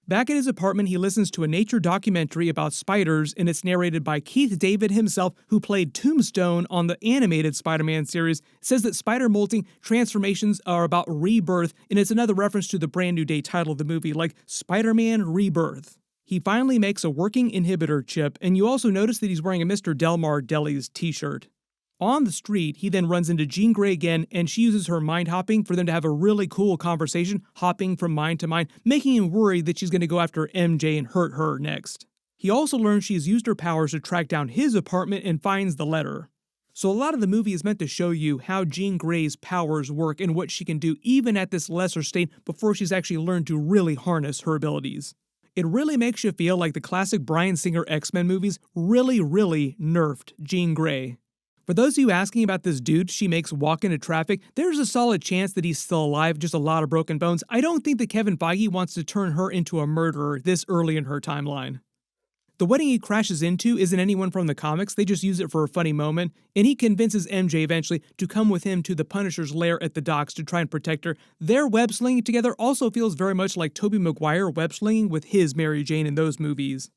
S3: Back at his apartment, he listens to a nature documentary about spiders, and it's narrated by Keith David himself, who played Tombstone on the animated Spider-Man series. It says that spider molting transformations are about rebirth, and it's another reference to the Brand New Day title of the movie, like Spider-Man Rebirth. He finally makes a working inhibitor chip, and you also notice that he's wearing a Mr. Delmar Deli's t-shirt. On the street, he then runs into Jean Grey again, and she uses her mind hopping for them to have a really cool conversation, hopping from mind to mind, making him worry that she's going to go after MJ and hurt her next. He also learns she's used her powers to track down his apartment and finds the letter. So a lot of the movie is meant to show you how Jean Grey's powers work and what she can do even at this lesser state before she's actually learned to really harness her abilities. It really makes you feel like the classic Bryan Singer X-Men movies really nerfed Jean Grey. For those of you asking about this dude she makes walk into traffic, there's a solid chance that he's still alive, just a lot of broken bones. I don't think that Kevin Feige wants to turn her into a murderer this early in her timeline. The wedding he crashes into isn't anyone from the comics, they just use it for a funny moment, and he convinces MJ eventually to come with him to the Punisher's lair at the docks to try and protect her. Their web-slinging together also feels very much like Tobey Maguire web-slinging with his Mary Jane in those movies.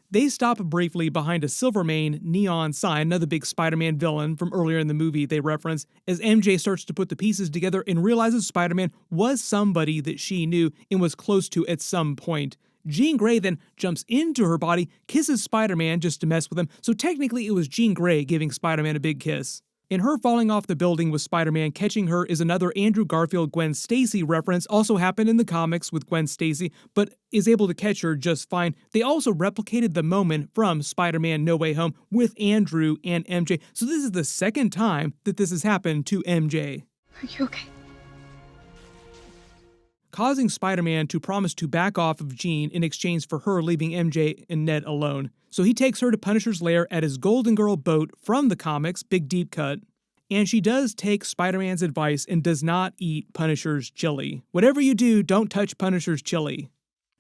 S3: They stop briefly behind a Silvermane neon sign, another big Spider-Man villain from earlier in the movie they reference, as MJ starts to put the pieces together and realizes Spider-Man was somebody that she knew and was close to at some point. Jean Grey then jumps into her body, kisses Spider-Man just to mess with him, so technically it was Jean Grey giving Spider-Man a big kiss. And her falling off the building with Spider-Man catching her is another Andrew Garfield Gwen Stacy reference, also happened in the comics with Gwen Stacy, but is able to catch her just fine. They also replicated the moment from Spider-Man No Way Home with Andrew and MJ, so this is the second time that this has happened to MJ.
S8: Are you okay?
S3: Causing Spider-Man to promise to back off of Jean in exchange for her leaving MJ and Ned alone. So he takes her to Punisher's lair at his Golden Girl boat from the comics, big deep cut, and she does take Spider-Man's advice and does not eat Punisher's chili. Whatever you do, don't touch Punisher's chili.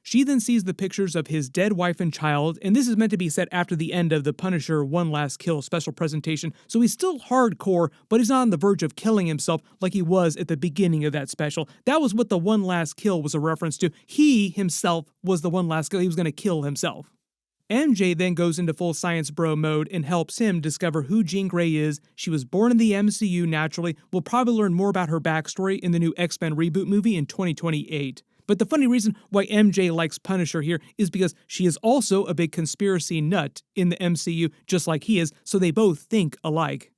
S3: She then sees the pictures of his dead wife and child, and this is meant to be set after the end of the Punisher One Last Kill special presentation, so he's still hardcore, but he's not on the verge of killing himself like he was at the beginning of that special. That was what the One Last Kill was a reference to. He himself was the one last kill. He was going to kill himself. MJ then goes into full science bro mode and helps him discover who Jean Grey is. She was born in the MCU naturally. We'll probably learn more about her backstory in the new X-Men reboot movie in 2028. But the funny reason why MJ likes Punisher here is because she is also a big conspiracy nut in the MCU, just like he is, so they both think alike.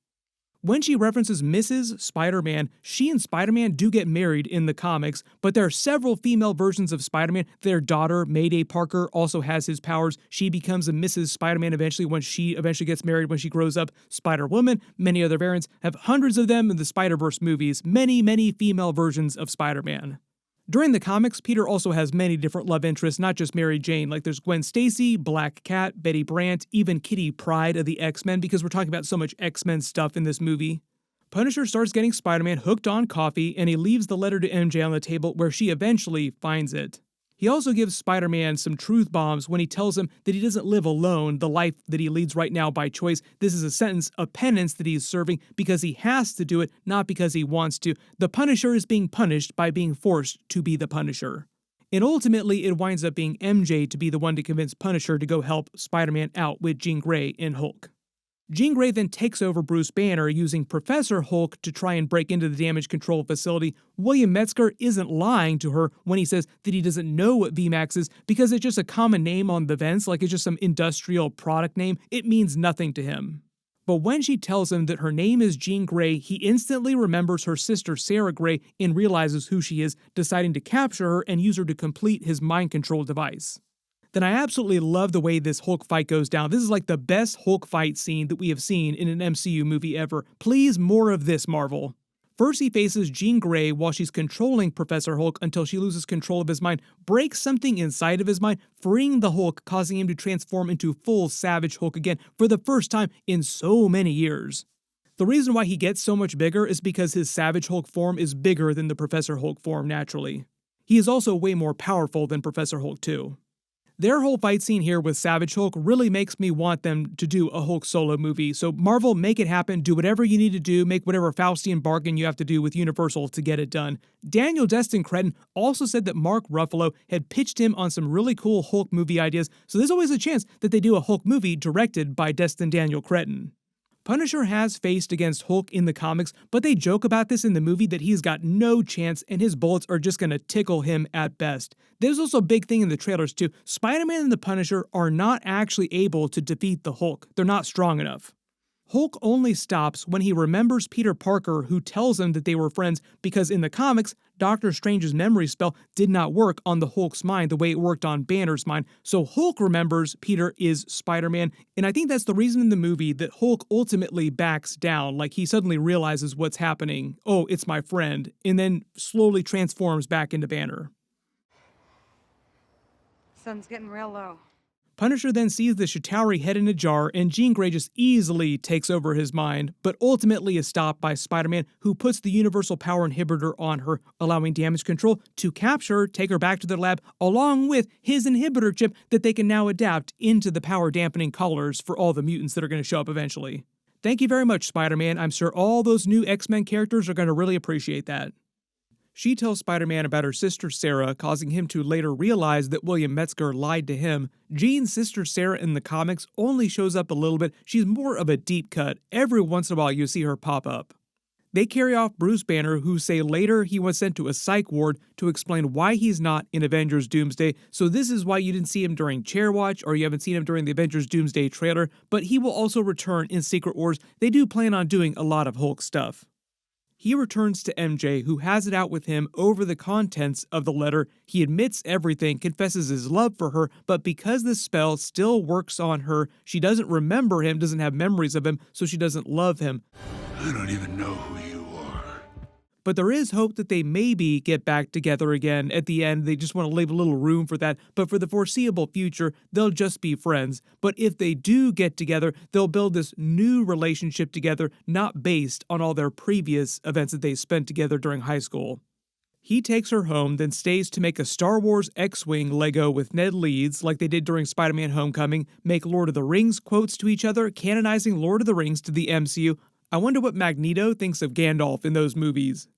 S3: When she references Mrs. Spider-Man, she and Spider-Man do get married in the comics, but there are several female versions of Spider-Man. Their daughter, Mayday Parker, also has his powers. She becomes a Mrs. Spider-Man eventually when she eventually gets married when she grows up. Spider-Woman, many other variants, have hundreds of them in the Spider-Verse movies, many female versions of Spider-Man. During the comics, Peter also has many different love interests, not just Mary Jane. Like there's Gwen Stacy, Black Cat, Betty Brant, even Kitty Pryde of the X-Men, because we're talking about so much X-Men stuff in this movie. Punisher starts getting Spider-Man hooked on coffee, and he leaves the letter to MJ on the table where she eventually finds it. He also gives Spider-Man some truth bombs when he tells him that he doesn't live alone, the life that he leads right now by choice. This is a sentence of penance that he's serving because he has to do it, not because he wants to. The Punisher is being punished by being forced to be the Punisher. And ultimately, it winds up being MJ to be the one to convince Punisher to go help Spider-Man out with Jean Grey and Hulk. Jean Grey then takes over Bruce Banner using Professor Hulk to try and break into the damage control facility. William Metzger isn't lying to her when he says that he doesn't know what VMAX is because it's just a common name on the vents, like it's just some industrial product name. It means nothing to him. But when she tells him that her name is Jean Grey, he instantly remembers her sister Sarah Grey and realizes who she is, deciding to capture her and use her to complete his mind control device. Then I absolutely love the way this Hulk fight goes down. This is like the best Hulk fight scene that we have seen in an MCU movie ever. Please, more of this, Marvel. First, he faces Jean Grey while she's controlling Professor Hulk until she loses control of his mind, breaks something inside of his mind, freeing the Hulk, causing him to transform into full Savage Hulk again for the first time in so many years. The reason why he gets so much bigger is because his Savage Hulk form is bigger than the Professor Hulk form naturally. He is also way more powerful than Professor Hulk too. Their whole fight scene here with Savage Hulk really makes me want them to do a Hulk solo movie. So Marvel, make it happen, do whatever you need to do, make whatever Faustian bargain you have to do with Universal to get it done. Daniel Destin Cretton also said that Mark Ruffalo had pitched him on some really cool Hulk movie ideas, so there's always a chance that they do a Hulk movie directed by Destin Daniel Cretton. Punisher has faced against Hulk in the comics, but they joke about this in the movie that he's got no chance and his bullets are just gonna tickle him at best. There's also a big thing in the trailers too. Spider-Man and the Punisher are not actually able to defeat the Hulk. They're not strong enough. Hulk only stops when he remembers Peter Parker, who tells him that they were friends, because in the comics, Doctor Strange's memory spell did not work on the Hulk's mind the way it worked on Banner's mind, so Hulk remembers Peter is Spider-Man, and I think that's the reason in the movie that Hulk ultimately backs down, like he suddenly realizes what's happening, oh, it's my friend, and then slowly transforms back into Banner.
S8: Sun's getting real low.
S3: Punisher then sees the Chitauri head in a jar, and Jean Grey just easily takes over his mind, but ultimately is stopped by Spider-Man, who puts the universal power inhibitor on her, allowing Damage Control to capture her, take her back to their lab, along with his inhibitor chip that they can now adapt into the power-dampening colors for all the mutants that are going to show up eventually. Thank you very much, Spider-Man. I'm sure all those new X-Men characters are going to really appreciate that. She tells Spider-Man about her sister Sarah, causing him to later realize that William Metzger lied to him. Jean's sister Sarah in the comics only shows up a little bit. She's more of a deep cut. Every once in a while you see her pop up. They carry off Bruce Banner, who say later he was sent to a psych ward to explain why he's not in Avengers Doomsday, so this is why you didn't see him during Chair Watch, or you haven't seen him during the Avengers Doomsday trailer, but he will also return in Secret Wars. They do plan on doing a lot of Hulk stuff. He returns to MJ, who has it out with him over the contents of the letter. He admits everything, confesses his love for her, but because the spell still works on her, she doesn't remember him, doesn't have memories of him, so she doesn't love him.
S6: I don't even know who you are.
S3: But there is hope that they maybe get back together again at the end. They just want to leave a little room for that. But for the foreseeable future, they'll just be friends. But if they do get together, they'll build this new relationship together, not based on all their previous events that they spent together during high school. He takes her home, then stays to make a Star Wars X-Wing Lego with Ned Leeds, like they did during Spider-Man Homecoming, make Lord of the Rings quotes to each other, canonizing Lord of the Rings to the MCU. I wonder what Magneto thinks of Gandalf in those movies.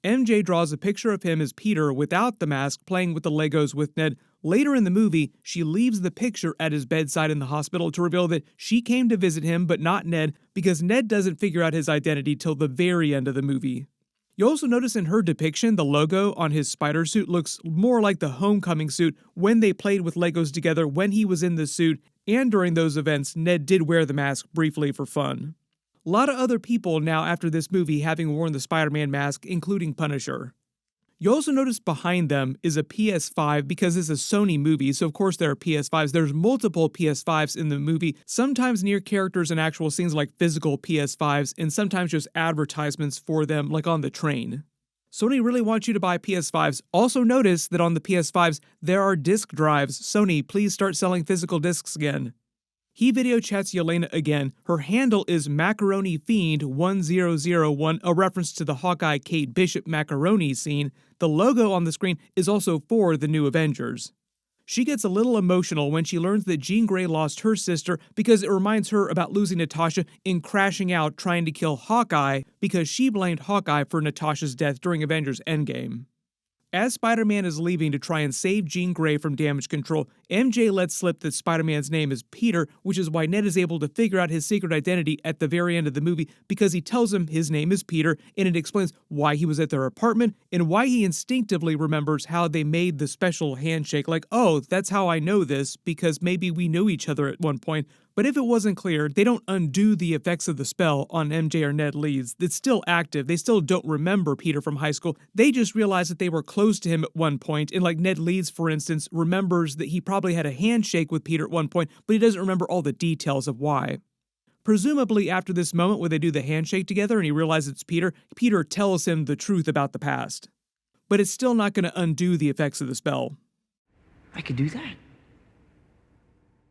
S3: MJ draws a picture of him as Peter without the mask, playing with the Legos with Ned. Later in the movie, she leaves the picture at his bedside in the hospital to reveal that she came to visit him but not Ned, because Ned doesn't figure out his identity till the very end of the movie. You also notice in her depiction, the logo on his spider suit looks more like the Homecoming suit when they played with Legos together when he was in the suit, and during those events, Ned did wear the mask briefly for fun. A lot of other people now after this movie having worn the Spider-Man mask, including Punisher. You also notice behind them is a PS5 because it's a Sony movie, so of course there are PS5s. There's multiple PS5s in the movie, sometimes near characters and actual scenes like physical PS5s, and sometimes just advertisements for them like on the train. Sony really wants you to buy PS5s. Also notice that on the PS5s there are disc drives. Sony, please start selling physical discs again. He video chats Yelena again. Her handle is Macaroni Fiend 1001, a reference to the Hawkeye Kate Bishop macaroni scene. The logo on the screen is also for the new Avengers. She gets a little emotional when she learns that Jean Grey lost her sister because it reminds her about losing Natasha in crashing out trying to kill Hawkeye because she blamed Hawkeye for Natasha's death during Avengers Endgame. As Spider-Man is leaving to try and save Jean Grey from Damage Control, MJ lets slip that Spider-Man's name is Peter, which is why Ned is able to figure out his secret identity at the very end of the movie because he tells him his name is Peter, and it explains why he was at their apartment and why he instinctively remembers how they made the special handshake, like, oh, that's how I know this, because maybe we knew each other at one point. But if it wasn't clear, they don't undo the effects of the spell on MJ or Ned Leeds. It's still active. They still don't remember Peter from high school. They just realize that they were close to him at one point. And like Ned Leeds, for instance, remembers that he probably had a handshake with Peter at one point, but he doesn't remember all the details of why. Presumably after this moment where they do the handshake together and he realizes it's Peter, Peter tells him the truth about the past. But it's still not going to undo the effects of the spell.
S1: I could do that.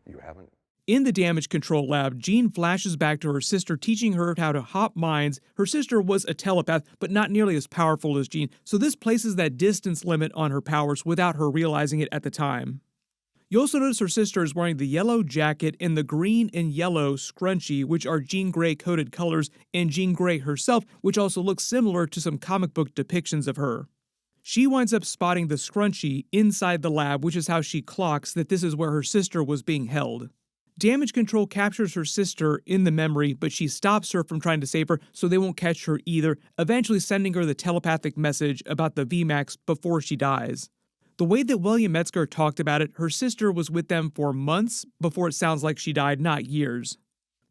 S4: You haven't?
S3: In the Damage Control lab, Jean flashes back to her sister teaching her how to hop minds. Her sister was a telepath, but not nearly as powerful as Jean, so this places that distance limit on her powers without her realizing it at the time. You also notice her sister is wearing the yellow jacket and the green and yellow scrunchie, which are Jean Grey coded colors, and Jean Grey herself, which also looks similar to some comic book depictions of her. She winds up spotting the scrunchie inside the lab, which is how she clocks that this is where her sister was being held. Damage Control captures her sister in the memory, but she stops her from trying to save her, so they won't catch her either, eventually sending her the telepathic message about the VMAX before she dies. The way that William Metzger talked about it, her sister was with them for months before it sounds like she died, not years.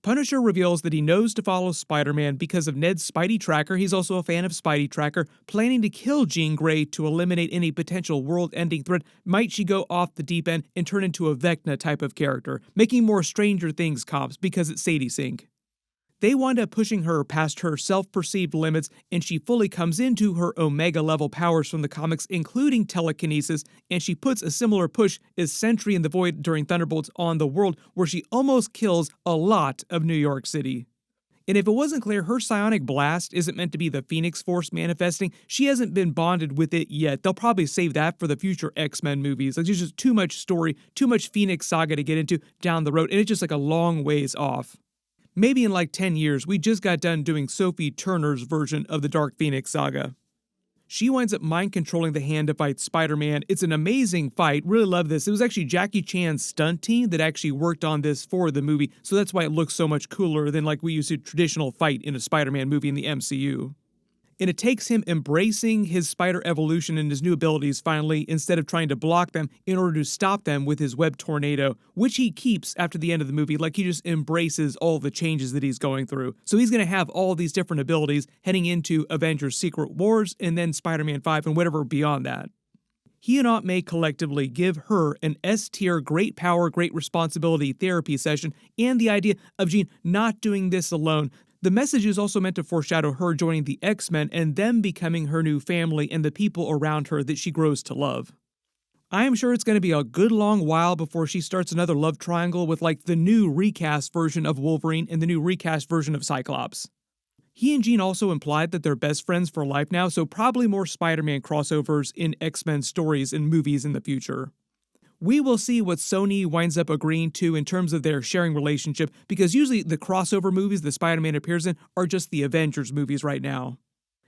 S3: Punisher reveals that he knows to follow Spider-Man because of Ned's Spidey tracker. He's also a fan of Spidey tracker, planning to kill Jean Grey to eliminate any potential world-ending threat. Might she go off the deep end and turn into a Vecna type of character, making more Stranger Things comps because it's Sadie Sink. They wind up pushing her past her self-perceived limits, and she fully comes into her Omega-level powers from the comics, including telekinesis, and she puts a similar push as Sentry in the Void during Thunderbolts on the world, where she almost kills a lot of New York City. And if it wasn't clear, her psionic blast isn't meant to be the Phoenix Force manifesting. She hasn't been bonded with it yet. They'll probably save that for the future X-Men movies. Like, there's just too much story, too much Phoenix saga to get into down the road, and it's just like a long ways off. Maybe in like 10 years, we just got done doing Sophie Turner's version of the Dark Phoenix saga. She winds up mind-controlling the Hand to fight Spider-Man. It's an amazing fight. Really love this. It was actually Jackie Chan's stunt team that actually worked on this for the movie, so that's why it looks so much cooler than like we used to traditional fight in a Spider-Man movie in the MCU. And it takes him embracing his spider evolution and his new abilities finally, instead of trying to block them in order to stop them with his web tornado, which he keeps after the end of the movie. Like, he just embraces all the changes that he's going through. So he's going to have all these different abilities heading into Avengers Secret Wars and then Spider-Man 5 and whatever beyond that. He and Aunt May collectively give her an S-tier great power, great responsibility therapy session, and the idea of Jean not doing this alone. The message is also meant to foreshadow her joining the X-Men and them becoming her new family and the people around her that she grows to love. I am sure it's going to be a good long while before she starts another love triangle with like the new recast version of Wolverine and the new recast version of Cyclops. He and Jean also implied that they're best friends for life now, so probably more Spider-Man crossovers in X-Men stories and movies in the future. We will see what Sony winds up agreeing to in terms of their sharing relationship, because usually the crossover movies that Spider-Man appears in are just the Avengers movies right now.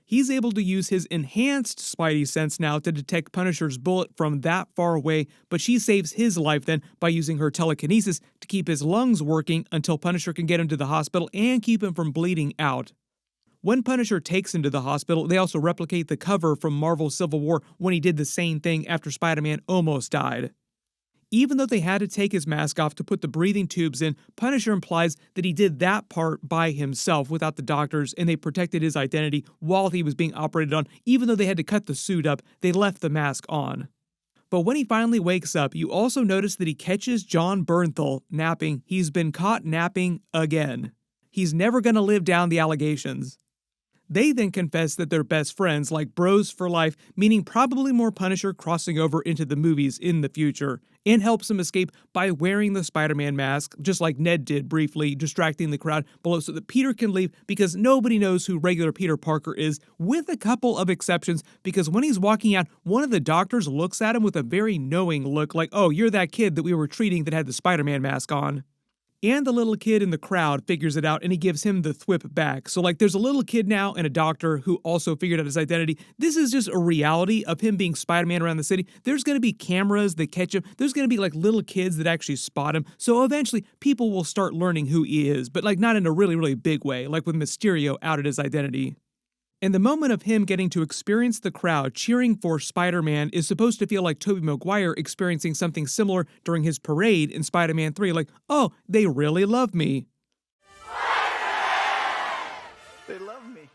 S3: He's able to use his enhanced Spidey sense now to detect Punisher's bullet from that far away, but she saves his life then by using her telekinesis to keep his lungs working until Punisher can get him to the hospital and keep him from bleeding out. When Punisher takes him to the hospital, they also replicate the cover from Marvel's Civil War when he did the same thing after Spider-Man almost died. Even though they had to take his mask off to put the breathing tubes in, Punisher implies that he did that part by himself without the doctors, and they protected his identity while he was being operated on. Even though they had to cut the suit up, they left the mask on. But when he finally wakes up, you also notice that he catches John Bernthal napping. He's been caught napping again. He's never going to live down the allegations. They then confess that they're best friends, like bros for life, meaning probably more Punisher crossing over into the movies in the future, and helps him escape by wearing the Spider-Man mask, just like Ned did briefly, distracting the crowd below so that Peter can leave, because nobody knows who regular Peter Parker is, with a couple of exceptions, because when he's walking out, one of the doctors looks at him with a very knowing look, like, oh, you're that kid that we were treating that had the Spider-Man mask on. And the little kid in the crowd figures it out, and he gives him the thwip back. So, like, there's a little kid now and a doctor who also figured out his identity. This is just a reality of him being Spider-Man around the city. There's going to be cameras that catch him. There's going to be, like, little kids that actually spot him. So eventually, people will start learning who he is, but, like, not in a really, really big way, like with Mysterio out at his identity. And the moment of him getting to experience the crowd cheering for Spider-Man is supposed to feel like Tobey Maguire experiencing something similar during his parade in Spider-Man 3, like, oh, they really love me.
S5: They love me.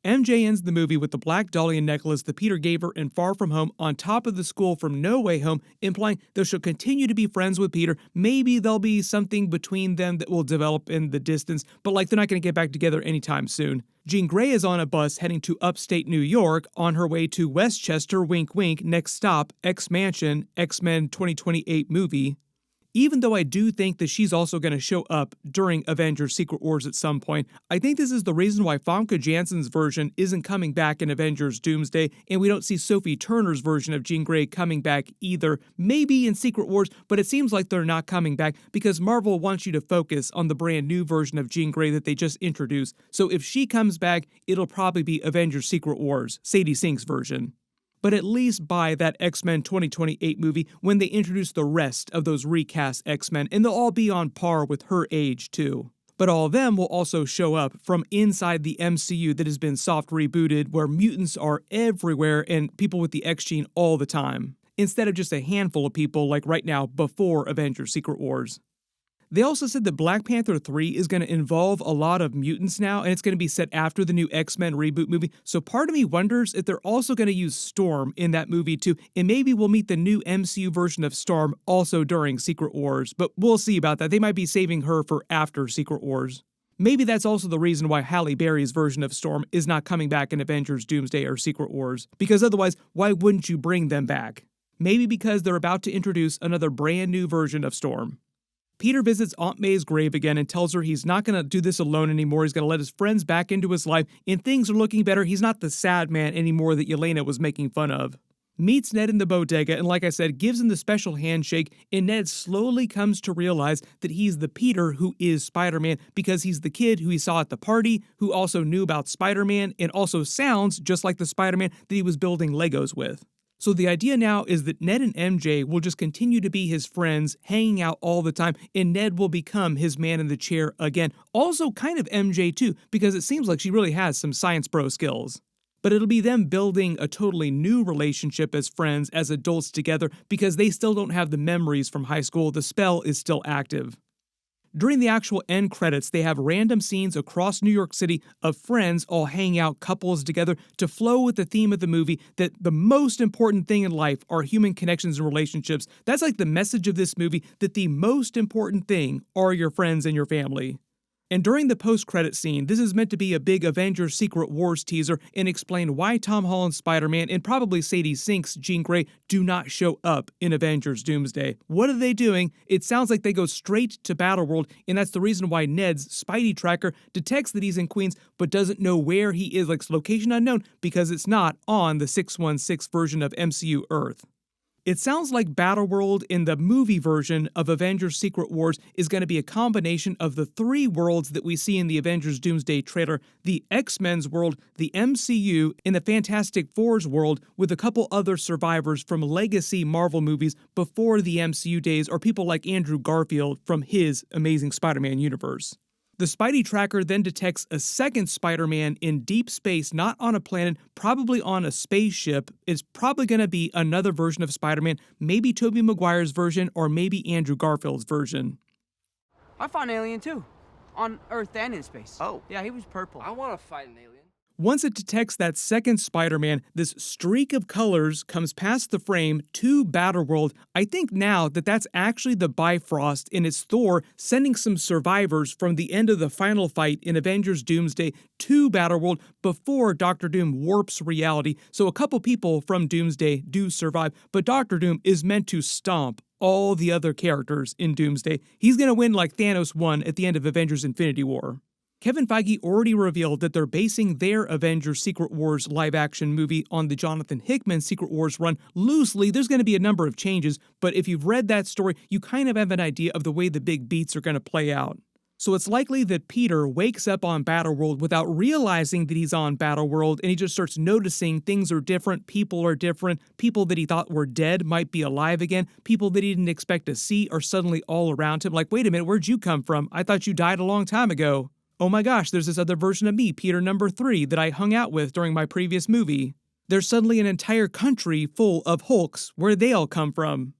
S3: MJ ends the movie with the black Dahlia necklace that Peter gave her in Far From Home on top of the school from No Way Home, implying that she'll continue to be friends with Peter. Maybe there'll be something between them that will develop in the distance, but like they're not going to get back together anytime soon. Jean Grey is on a bus heading to upstate New York on her way to Westchester, wink wink, next stop, X-Mansion, X-Men 2028 movie. Even though I do think that she's also going to show up during Avengers Secret Wars at some point, I think this is the reason why Famke Janssen's version isn't coming back in Avengers Doomsday, and we don't see Sophie Turner's version of Jean Grey coming back either. Maybe in Secret Wars, but it seems like they're not coming back because Marvel wants you to focus on the brand new version of Jean Grey that they just introduced. So if she comes back, it'll probably be Avengers Secret Wars, Sadie Sink's version. But at least buy that X-Men 2028 movie when they introduce the rest of those recast X-Men, and they'll all be on par with her age too. But all of them will also show up from inside the MCU that has been soft rebooted, where mutants are everywhere and people with the X gene all the time, instead of just a handful of people like right now before Avengers Secret Wars. They also said that Black Panther 3 is going to involve a lot of mutants now, and it's going to be set after the new X-Men reboot movie, so part of me wonders if they're also going to use Storm in that movie too, and maybe we'll meet the new MCU version of Storm also during Secret Wars, but we'll see about that. They might be saving her for after Secret Wars. Maybe that's also the reason why Halle Berry's version of Storm is not coming back in Avengers Doomsday or Secret Wars, because otherwise, why wouldn't you bring them back? Maybe because they're about to introduce another brand new version of Storm. Peter visits Aunt May's grave again and tells her he's not going to do this alone anymore. He's going to let his friends back into his life, and things are looking better. He's not the sad man anymore that Yelena was making fun of. Meets Ned in the bodega, and like I said, gives him the special handshake, and Ned slowly comes to realize that he's the Peter who is Spider-Man because he's the kid who he saw at the party, who also knew about Spider-Man, and also sounds just like the Spider-Man that he was building Legos with. So the idea now is that Ned and MJ will just continue to be his friends, hanging out all the time, and Ned will become his man in the chair again. Also kind of MJ too, because it seems like she really has some science bro skills. But it'll be them building a totally new relationship as friends, as adults together, because they still don't have the memories from high school. The spell is still active. During the actual end credits, they have random scenes across New York City of friends all hanging out, couples together, to flow with the theme of the movie that the most important thing in life are human connections and relationships. That's like the message of this movie, that the most important thing are your friends and your family. And during the post-credit scene, this is meant to be a big Avengers Secret Wars teaser and explain why Tom Holland's Spider-Man and probably Sadie Sink's Jean Grey do not show up in Avengers Doomsday. What are they doing? It sounds like they go straight to Battleworld, and that's the reason why Ned's Spidey tracker detects that he's in Queens but doesn't know where he is, like location unknown, because it's not on the 616 version of MCU Earth. It sounds like Battleworld in the movie version of Avengers Secret Wars is going to be a combination of the three worlds that we see in the Avengers Doomsday trailer: the X-Men's world, the MCU, and the Fantastic Four's world, with a couple other survivors from legacy Marvel movies before the MCU days, or people like Andrew Garfield from his Amazing Spider-Man universe. The Spidey tracker then detects a second Spider-Man in deep space, not on a planet, probably on a spaceship. It's probably going to be another version of Spider-Man, maybe Tobey Maguire's version, or maybe Andrew Garfield's version.
S1: I found an alien too. On Earth and in space.
S5: Oh.
S1: Yeah, he was purple.
S9: I want to fight an alien.
S3: Once it detects that second Spider-Man, this streak of colors comes past the frame to Battleworld. I think now that that's actually the Bifrost, and it's Thor sending some survivors from the end of the final fight in Avengers Doomsday to Battleworld before Doctor Doom warps reality. So a couple people from Doomsday do survive, but Doctor Doom is meant to stomp all the other characters in Doomsday. He's gonna win like Thanos won at the end of Avengers Infinity War. Kevin Feige already revealed that they're basing their Avengers Secret Wars live-action movie on the Jonathan Hickman Secret Wars run loosely. There's going to be a number of changes, but if you've read that story, you kind of have an idea of the way the big beats are going to play out. So it's likely that Peter wakes up on Battleworld without realizing that he's on Battleworld, and he just starts noticing things are different, people that he thought were dead might be alive again, people that he didn't expect to see are suddenly all around him. Like, wait a minute, where'd you come from? I thought you died a long time ago. Oh my gosh, there's this other version of me, Peter number 3, that I hung out with during my previous movie. There's suddenly an entire country full of Hulks. Where'd they all come from?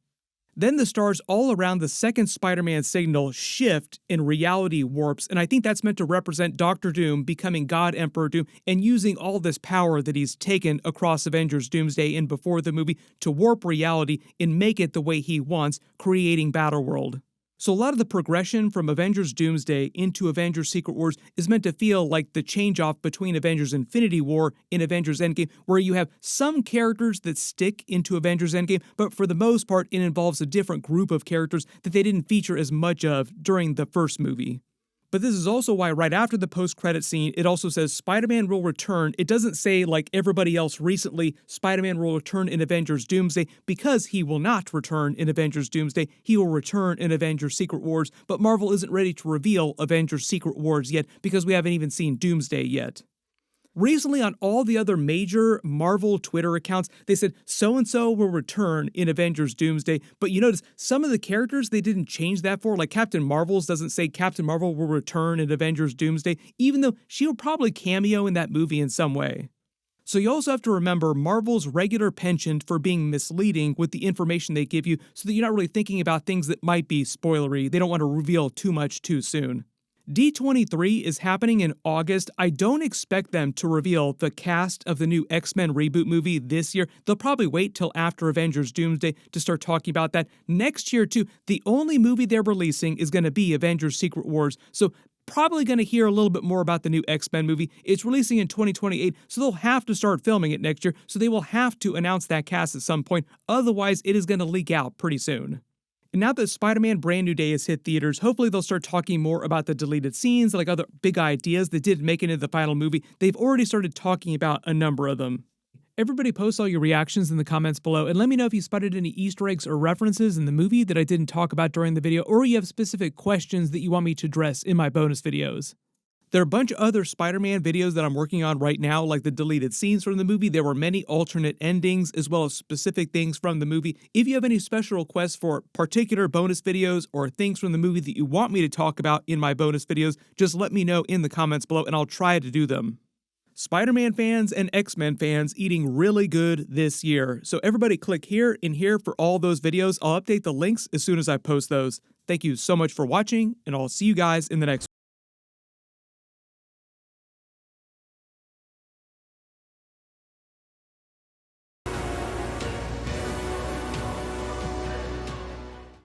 S3: Then the stars all around the second Spider-Man signal shift and reality warps, and I think that's meant to represent Doctor Doom becoming God Emperor Doom and using all this power that he's taken across Avengers Doomsday and before the movie to warp reality and make it the way he wants, creating Battleworld. So a lot of the progression from Avengers Doomsday into Avengers Secret Wars is meant to feel like the change-off between Avengers Infinity War and Avengers Endgame, where you have some characters that stick into Avengers Endgame, but for the most part it involves a different group of characters that they didn't feature as much of during the first movie. But this is also why right after the post-credit scene, it also says Spider-Man will return. It doesn't say, like everybody else recently, Spider-Man will return in Avengers Doomsday, because he will not return in Avengers Doomsday. He will return in Avengers Secret Wars, but Marvel isn't ready to reveal Avengers Secret Wars yet because we haven't even seen Doomsday yet. Recently, on all the other major Marvel Twitter accounts, they said so-and-so will return in Avengers Doomsday, but you notice some of the characters they didn't change that for, like Captain Marvel's doesn't say Captain Marvel will return in Avengers Doomsday, even though she will probably cameo in that movie in some way. So you also have to remember Marvel's regular penchant for being misleading with the information they give you so that you're not really thinking about things that might be spoilery. They don't want to reveal too much too soon. D23 is happening in August. I don't expect them to reveal the cast of the new X-Men reboot movie this year. They'll probably wait till after Avengers Doomsday to start talking about that. Next year, too, the only movie they're releasing is going to be Avengers Secret Wars. So probably going to hear a little bit more about the new X-Men movie. It's releasing in 2028, so they'll have to start filming it next year. So they will have to announce that cast at some point. Otherwise, it is going to leak out pretty soon. And now that Spider-Man Brand New Day has hit theaters, hopefully they'll start talking more about the deleted scenes, like other big ideas that didn't make it into the final movie. They've already started talking about a number of them. Everybody post all your reactions in the comments below and let me know if you spotted any Easter eggs or references in the movie that I didn't talk about during the video, or you have specific questions that you want me to address in my bonus videos. There are a bunch of other Spider-Man videos that I'm working on right now, like the deleted scenes from the movie. There were many alternate endings, as well as specific things from the movie. If you have any special requests for particular bonus videos or things from the movie that you want me to talk about in my bonus videos, just let me know in the comments below and I'll try to do them. Spider-Man fans and X-Men fans eating really good this year. So everybody click here and here for all those videos. I'll update the links as soon as I post those. Thank you so much for watching, and I'll see you guys in the next one.